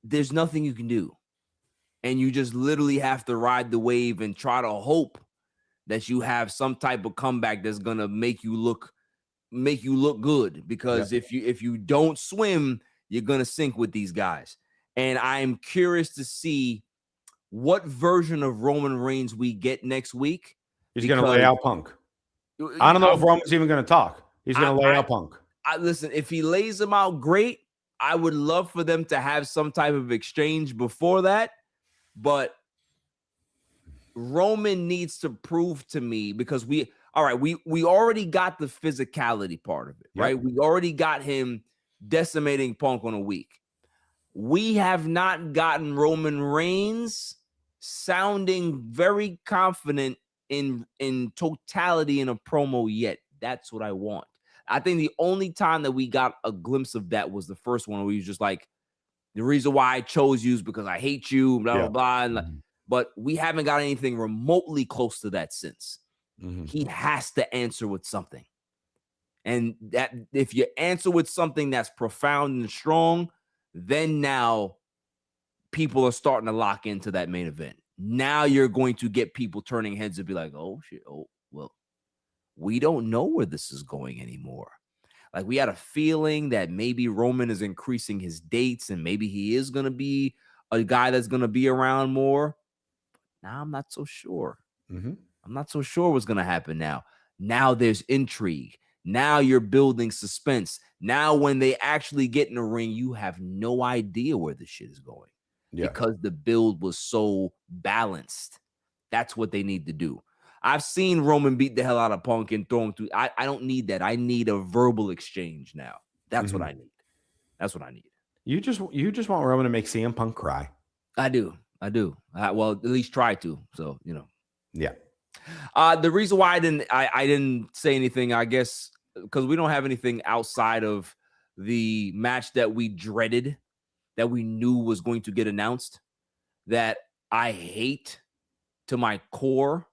there's nothing you can do. And you just literally have to ride the wave and try to hope that you have some type of comeback that's going to make you look good. Because if you don't swim, you're going to sink with these guys. And I'm curious to see what version of Roman Reigns we get next week. He's going to lay out Punk. I don't know if Roman's even going to talk. He's going to lay out Punk. Listen, if he lays him out, great. I would love for them to have some type of exchange before that. But Roman needs to prove to me, because we already got the physicality part of it, right? We already got him decimating Punk on a week. We have not gotten Roman Reigns sounding very confident in totality in a promo yet. That's what I want. I think the only time that we got a glimpse of that was the first one, where he was just like, the reason why I chose you is because I hate you, blah, blah, blah. But we haven't got anything remotely close to that since. He has to answer with something. And that if you answer with something that's profound and strong, then now people are starting to lock into that main event. Now you're going to get people turning heads and be like, oh, shit. Oh, well, we don't know where this is going anymore. Like, we had a feeling that maybe Roman is increasing his dates and maybe he is going to be a guy that's going to be around more. Now I'm not so sure. I'm not so sure what's going to happen now. Now there's intrigue. Now you're building suspense. Now when they actually get in the ring, you have no idea where this shit is going because the build was so balanced. That's what they need to do. I've seen Roman beat the hell out of Punk and throw him through. I don't need that. I need a verbal exchange now. That's what I need. That's what I need. You just want Roman to make CM Punk cry. I do. Well, at least try to. So, Yeah. The reason why I didn't say anything, I guess, because we don't have anything outside of the match that we dreaded, that we knew was going to get announced, that I hate to my core.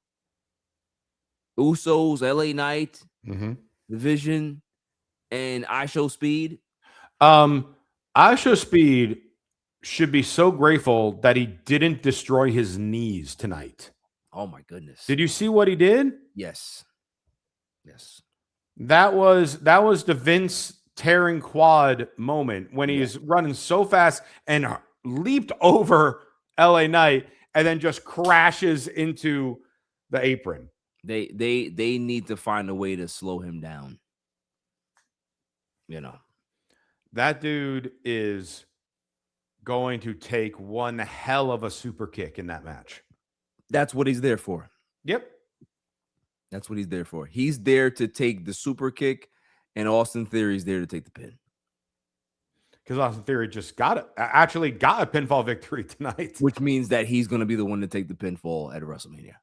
Usos, LA Knight, Division, and I Show Speed. I Show Speed should be so grateful that he didn't destroy his knees tonight. Oh my goodness. Did you see what he did? Yes. That was the Vince tearing quad moment when he is running so fast and leaped over LA Knight and then just crashes into the apron. They need to find a way to slow him down. That dude is going to take one hell of a super kick in that match. That's what he's there for. Yep. That's what he's there for. He's there to take the super kick, and Austin Theory's there to take the pin. Because Austin Theory just got a pinfall victory tonight. Which means that he's going to be the one to take the pinfall at WrestleMania.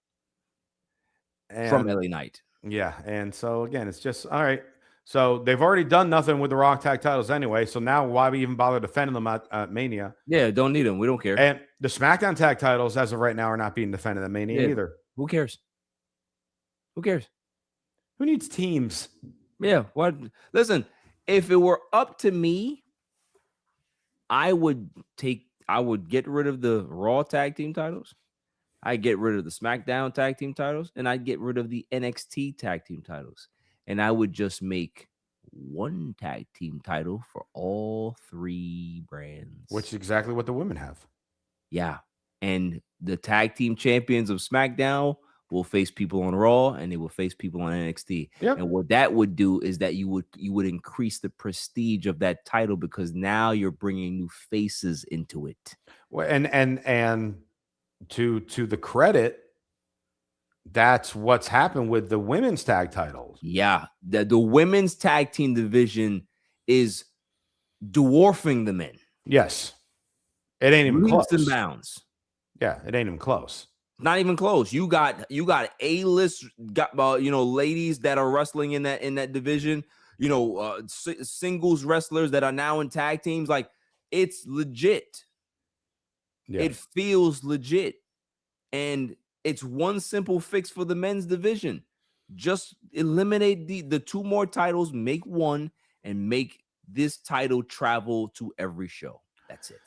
From LA Knight. Yeah. And so, again, it's just, all right. So they've already done nothing with the Raw tag titles anyway. So now why we even bother defending them at Mania? Yeah, don't need them. We don't care. And the SmackDown tag titles, as of right now, are not being defended at Mania either. Who cares? Who needs teams? Yeah. What? Listen, if it were up to me, I would get rid of the Raw tag team titles. I'd get rid of the SmackDown tag team titles, and I'd get rid of the NXT tag team titles. And I would just make one tag team title for all three brands. Which is exactly what the women have. Yeah. And the tag team champions of SmackDown will face people on Raw, and they will face people on NXT. Yep. And what that would do is that you would increase the prestige of that title, because now you're bringing new faces into it. Well, and to the credit, that's what's happened with the women's tag titles. Yeah, the women's tag team division is dwarfing the men. Yes, it ain't even Leaps and close. bounds. Yeah, it ain't even close. Not even close. You got A-list, ladies that are wrestling in that division. Singles wrestlers that are now in tag teams. Like, it's legit. Yeah. It feels legit, and it's one simple fix for the men's division. Just eliminate the two more titles, make one, and make this title travel to every show. That's it.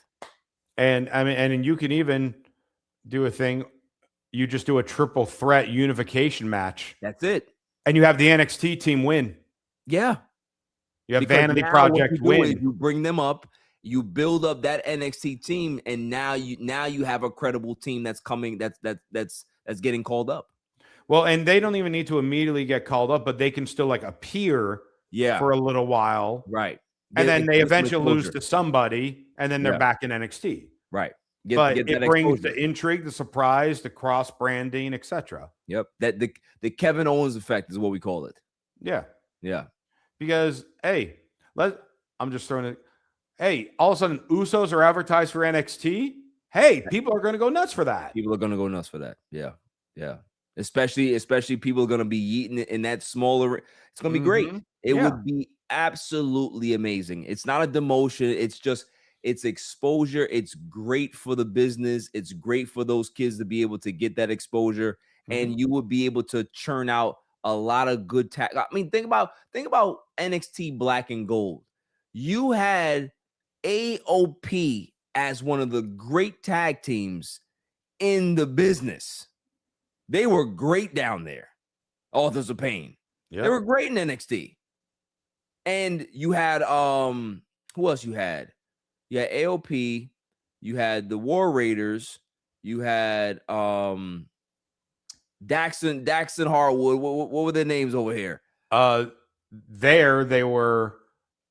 And I mean, and you can even do a thing. You just do a triple threat unification match. That's it. And you have the NXT team win. Yeah. You have Because Vanity now Project what you do win. is you bring them up, you build up that NXT team, and now you have a credible team that's coming, that's getting called up. Well, and they don't even need to immediately get called up, but they can still like appear for a little while. Right. And then they eventually lose to somebody, and then they're back in NXT. Right. But it brings the intrigue, the surprise, the cross branding, etc. Yep. That the Kevin Owens effect is what we call it. Yeah. Yeah. Because I'm just throwing it. Hey, all of a sudden Usos are advertised for NXT. Hey, people are going to go nuts for that. People are going to go nuts for that. Yeah. Yeah. Especially people are going to be eating it in that smaller. It's going to be great. It would be absolutely amazing. It's not a demotion. It's just, it's exposure. It's great for the business. It's great for those kids to be able to get that exposure, and you would be able to churn out a lot of good tag. I mean, think about NXT Black and Gold. You had AOP as one of the great tag teams in the business. They were great down there. Authors of Pain. Yep. They were great in NXT. And you had who else you had? You had AOP, you had the War Raiders, you had Daxon Harwood. What were their names over here? They were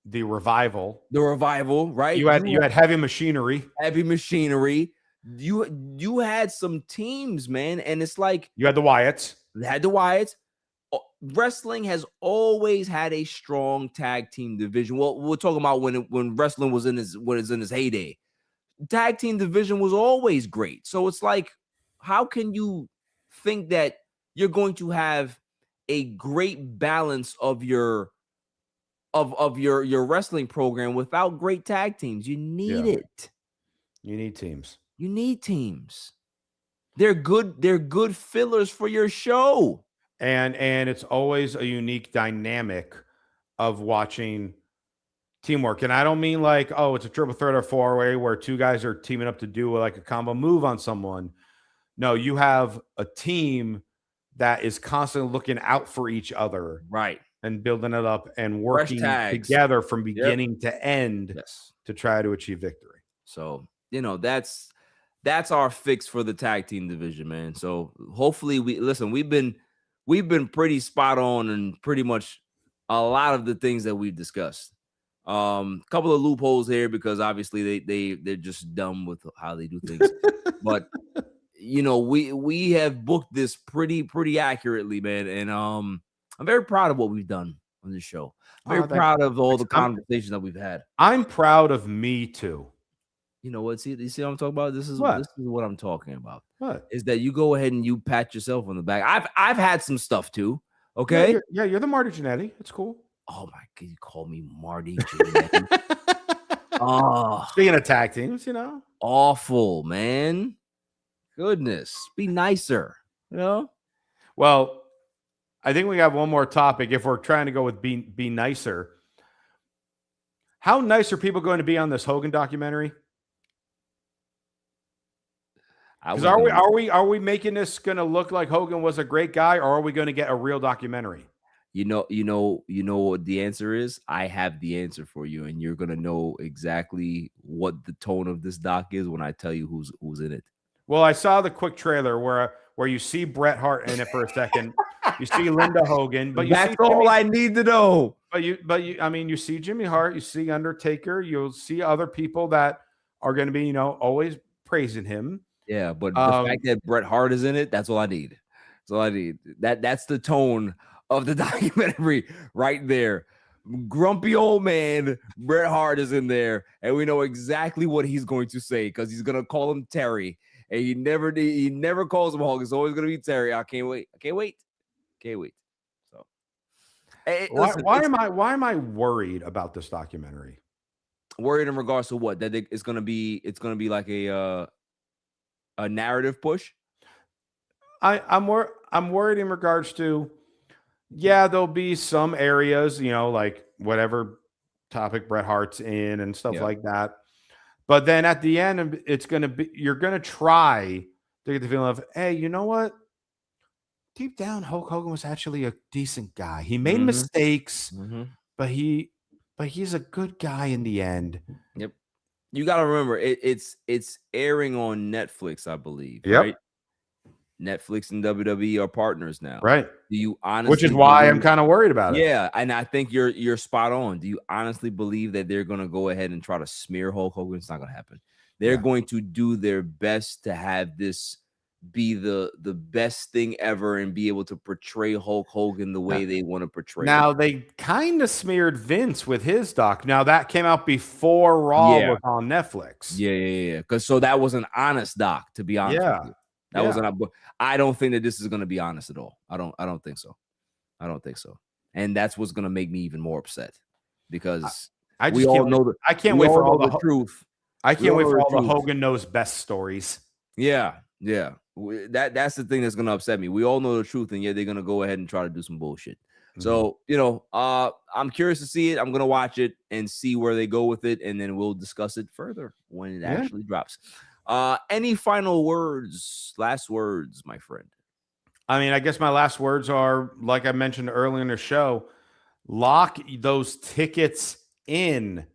the Revival. The Revival, right? You had Heavy Machinery. Heavy Machinery. You had some teams, man, and it's like you had the Wyatts. They had the Wyatts. Wrestling has always had a strong tag team division. Well, we're talking about when wrestling was in its heyday. Tag team division was always great. So it's like, how can you think that you're going to have a great balance of your wrestling program without great tag teams? You need it. You need teams. You need teams. They're good fillers for your show. And it's always a unique dynamic of watching teamwork. And I don't mean like, oh, it's a triple threat or four-way where two guys are teaming up to do like a combo move on someone. No, you have a team that is constantly looking out for each other. Right. And building it up and working together from beginning to end to try to achieve victory. So, that's our fix for the tag team division, man. So hopefully we've been pretty spot on and pretty much a lot of the things that we've discussed. Couple of loopholes here because obviously they're just dumb with how they do things. But we have booked this pretty accurately, man. And I'm very proud of what we've done on this show. Very proud of all the conversations that we've had. I'm proud of me too. You know what? You see what I'm talking about? This is what I'm talking about. What is that? You go ahead and you pat yourself on the back. I've had some stuff too. Okay. You're the Marty Jannetty. It's cool. Oh my God, you call me Marty Jannetty. Speaking of tag teams, awful, man. Goodness, be nicer. Well, I think we have one more topic. If we're trying to go with be nicer, how nice are people going to be on this Hogan documentary? Because are we making this going to look like Hogan was a great guy, or are we going to get a real documentary? You know what the answer is? I have the answer for you, and you're going to know exactly what the tone of this doc is when I tell you who's in it. Well, I saw the quick trailer where where you see Bret Hart in it for a second. You see Linda Hogan, but you That's see all I need to know. But I mean, you see Jimmy Hart, you see Undertaker, you'll see other people that are going to be, always praising him. Yeah, but the fact that Bret Hart is in it, that's all I need. That's all I need. That's the tone of the documentary right there. Grumpy old man Bret Hart is in there, and we know exactly what he's going to say because he's gonna call him Terry, and he never calls him Hulk. It's always gonna be Terry. I can't wait. So, why am I worried about this documentary? Worried in regards to what? That it's gonna be like a narrative push. I'm worried in regards to, there'll be some areas, like whatever topic Bret Hart's in and stuff like that. But then at the end, you're going to try to get the feeling of, hey, you know what? Deep down, Hulk Hogan was actually a decent guy. He made mistakes, but he's a good guy in the end. Yep. You got to remember, it's airing on Netflix, I believe. Yep. Right? Netflix and WWE are partners now. Right. Do you honestly? Which is why I'm kind of worried about it. Yeah, and I think you're spot on. Do you honestly believe that they're going to go ahead and try to smear Hulk Hogan? It's not going to happen. They're going to do their best to have this be the best thing ever and be able to portray Hulk Hogan the way they want to portray now him. They kind of smeared Vince with his doc. Now that came out before Raw was on Netflix. Yeah. Because that was an honest doc, to be honest with you. That wasn't. I don't think that this is going to be honest at all. I don't think so. I don't think so. And that's what's going to make me even more upset because we all know that. I can't wait for all the truth. I can't wait for all the Hogan knows best stories. Yeah. That's the thing that's going to upset me. We all know the truth, and yet they're going to go ahead and try to do some bullshit. So, I'm curious to see it. I'm going to watch it and see where they go with it, and then we'll discuss it further when it actually drops. Any final last words, my friend? I mean, I guess my last words are, like I mentioned earlier in the show, lock those tickets in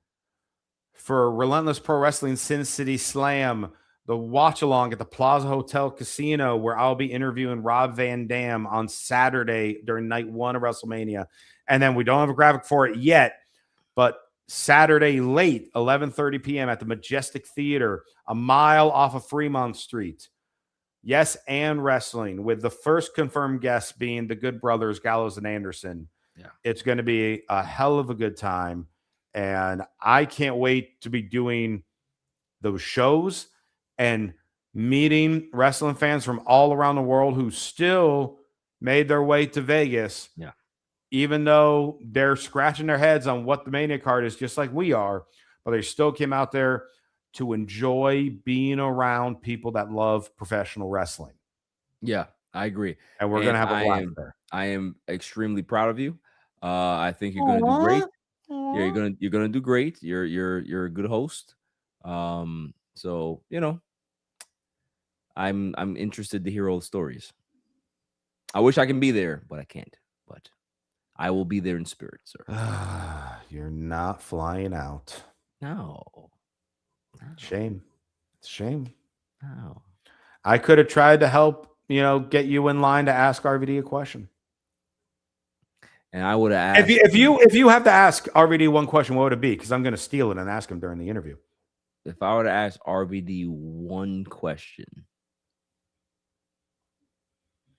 for Relentless Pro Wrestling Sin City Slam, the watch along at the Plaza Hotel Casino, where I'll be interviewing Rob Van Dam on Saturday during night 1 of WrestleMania. And then we don't have a graphic for it yet, but Saturday late, 11:30 p.m. at the Majestic Theater, a mile off of Fremont Street. Yes, and wrestling, with the first confirmed guests being the Good Brothers, Gallows and Anderson. Yeah. It's going to be a hell of a good time. And I can't wait to be doing those shows and meeting wrestling fans from all around the world who still made their way to Vegas. Yeah. Even though they're scratching their heads on what the Mania card is, just like we are, but they still came out there to enjoy being around people that love professional wrestling. Yeah, I agree. And we're going to have a blast there. I am extremely proud of you. I think you're going to do great. Yeah, you're going to do great. You're a good host. So, I'm interested to hear all the stories. I wish I can be there, but I can't. But I will be there in spirit, sir. You're not flying out. No. Shame. It's a shame. No. I could have tried to help, get you in line to ask RVD a question. And I would have asked. If you have to ask RVD one question, what would it be? Because I'm going to steal it and ask him during the interview. If I were to ask RVD one question,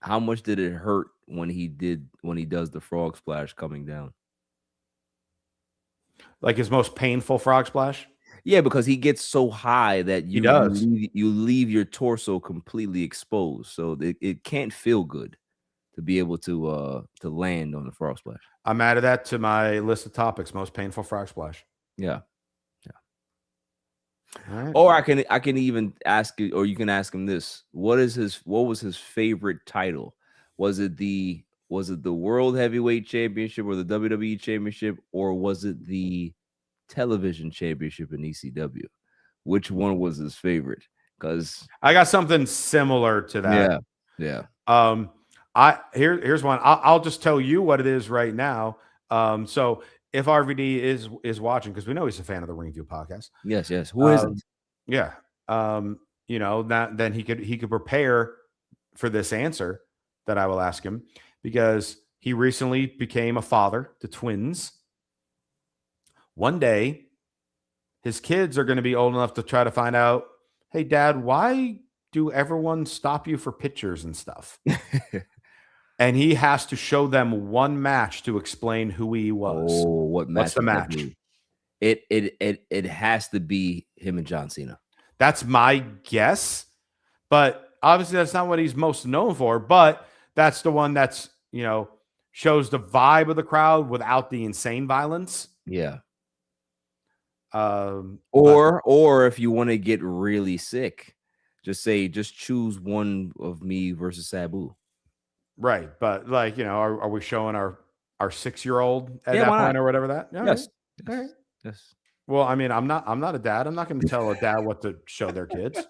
how much did it hurt when he does the frog splash coming down? Like his most painful frog splash? Yeah, because he gets so high that you leave your torso completely exposed. So it can't feel good to be able to land on the frog splash. I'm added that to my list of topics, most painful frog splash. Yeah. All right. Or I can even ask you, or you can ask him this. What was his favorite title? Was it the World Heavyweight Championship or the WWE Championship, or was it the Television Championship in ECW? Which one was his favorite? Because I got something similar to that. Yeah. Here's one. I'll just tell you what it is right now. So if RVD is watching, because we know he's a fan of the Ring View podcast. Yes. Who isn't? Yeah. Then he could prepare for this answer that I will ask him, because he recently became a father to twins. One day, his kids are going to be old enough to try to find out, hey, Dad, why do everyone stop you for pictures and stuff? And he has to show them one match to explain who he was. Oh, what match? What's the match? It has to be him and John Cena. That's my guess, but obviously that's not what he's most known for. But that's the one that's, you know, shows the vibe of the crowd without the insane violence. Yeah. Or if you want to get really sick, just choose one of me versus Sabu. Right, but like, you know, are we showing our 6-year-old at that point or whatever that? Yes. All right. Yes. Well, I mean, I'm not a dad. I'm not going to tell a dad what to show their kids.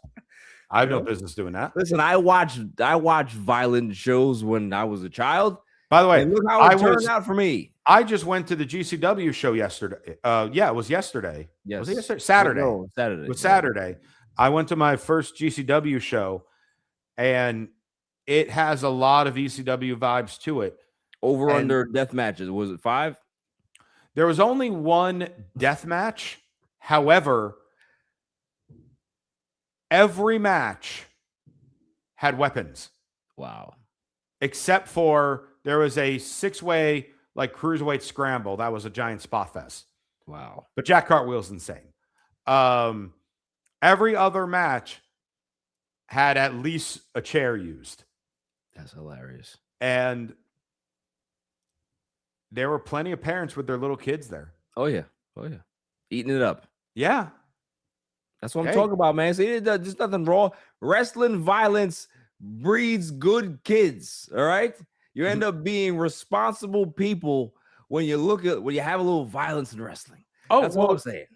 I have no business doing that. Listen, I watched violent shows when I was a child. By the way, and look how it turned out for me. I just went to the GCW show yesterday. Yeah, it was yesterday. Yes. Was it yesterday? Saturday. No, Saturday. It was Saturday. I went to my first GCW show, and it has a lot of ECW vibes to it. Under death matches. Was it 5? There was only one death match. However, every match had weapons. Wow. Except for there was a 6-way like cruiserweight scramble. That was a giant spot fest. Wow. But Jack Cartwheel's insane. Every other match had at least a chair used. That's hilarious. And there were plenty of parents with their little kids there. Oh, yeah. Eating it up. Yeah. That's what I'm talking about, man. See, there's nothing wrong. Wrestling violence breeds good kids, all right? You end up being responsible people when you have a little violence in wrestling. That's what I'm saying.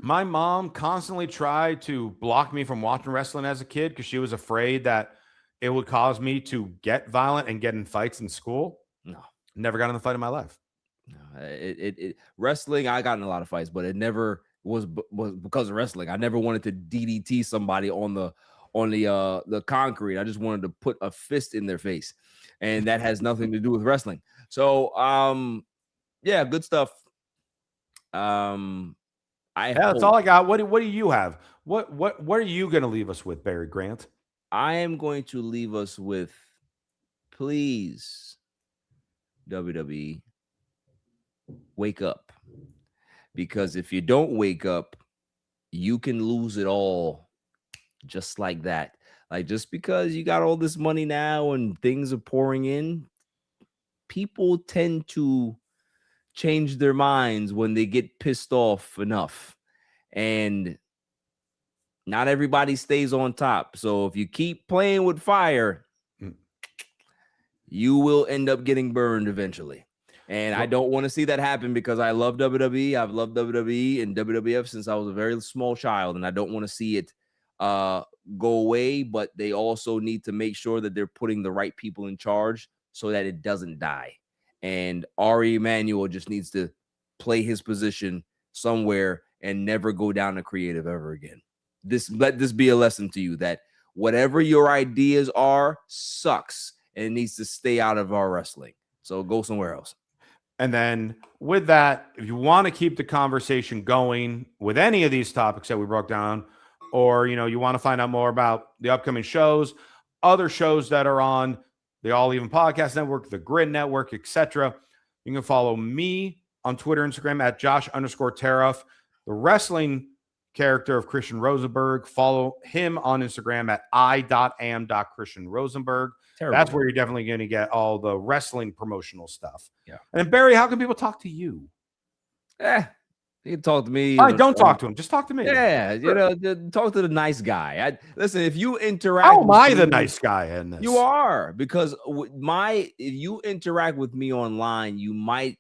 My mom constantly tried to block me from watching wrestling as a kid because she was afraid that it would cause me to get violent and get in fights in school. No. Never got in a fight in my life. No, wrestling, I got in a lot of fights, but it never was because of wrestling. I never wanted to DDT somebody on the concrete. I just wanted to put a fist in their face, and that has nothing to do with wrestling. So, yeah, good stuff. That's all I got. What do you have? What are you going to leave us with, Barry Grant? I am going to leave us with, please, WWE, wake up. Because if you don't wake up, you can lose it all just like that. Like, just because you got all this money now and things are pouring in, people tend to change their minds when they get pissed off enough. And not everybody stays on top. So if you keep playing with fire, you will end up getting burned eventually. And I don't want to see that happen because I love WWE. I've loved WWE and WWF since I was a very small child, and I don't want to see it go away. But they also need to make sure that they're putting the right people in charge so that it doesn't die. And Ari Emanuel just needs to play his position somewhere and never go down to creative ever again. Let this be a lesson to you that whatever your ideas are sucks and it needs to stay out of our wrestling. So go somewhere else. And then with that, if you want to keep the conversation going with any of these topics that we broke down, or, you want to find out more about the upcoming shows, other shows that are on the All Even Podcast Network, the Grid Network, etc., you can follow me on Twitter, Instagram at Josh_Tariff, the wrestling character of Christian Rosenberg. Follow him on Instagram at i.am.christianrosenberg. That's where you're definitely going to get all the wrestling promotional stuff. Yeah. And Barry, how can people talk to you? You can talk to me. Don't talk to him. Just talk to me. Yeah, sure. Talk to the nice guy. Listen, if you interact, how am I the nice guy in this? You are, because if you interact with me online, you might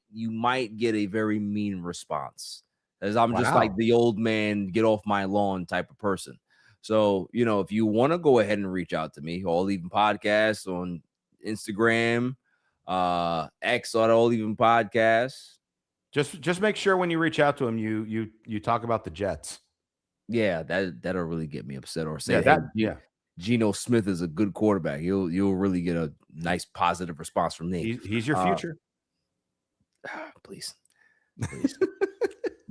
get a very mean response, as I'm just like the old man, get off my lawn type of person. So, if you want to go ahead and reach out to me, All Even Podcast on Instagram, X on All Even Podcast. Just make sure when you reach out to him, you talk about the Jets. Yeah, that'll really get me upset. Or say, Geno Smith is a good quarterback. You'll really get a nice positive response from me. He's your future. Please.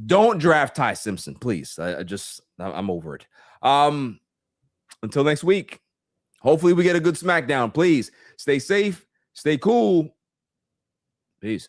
Don't draft Ty Simpson, please. I'm over it. Until next week. Hopefully we get a good SmackDown. Please stay safe, stay cool. Peace.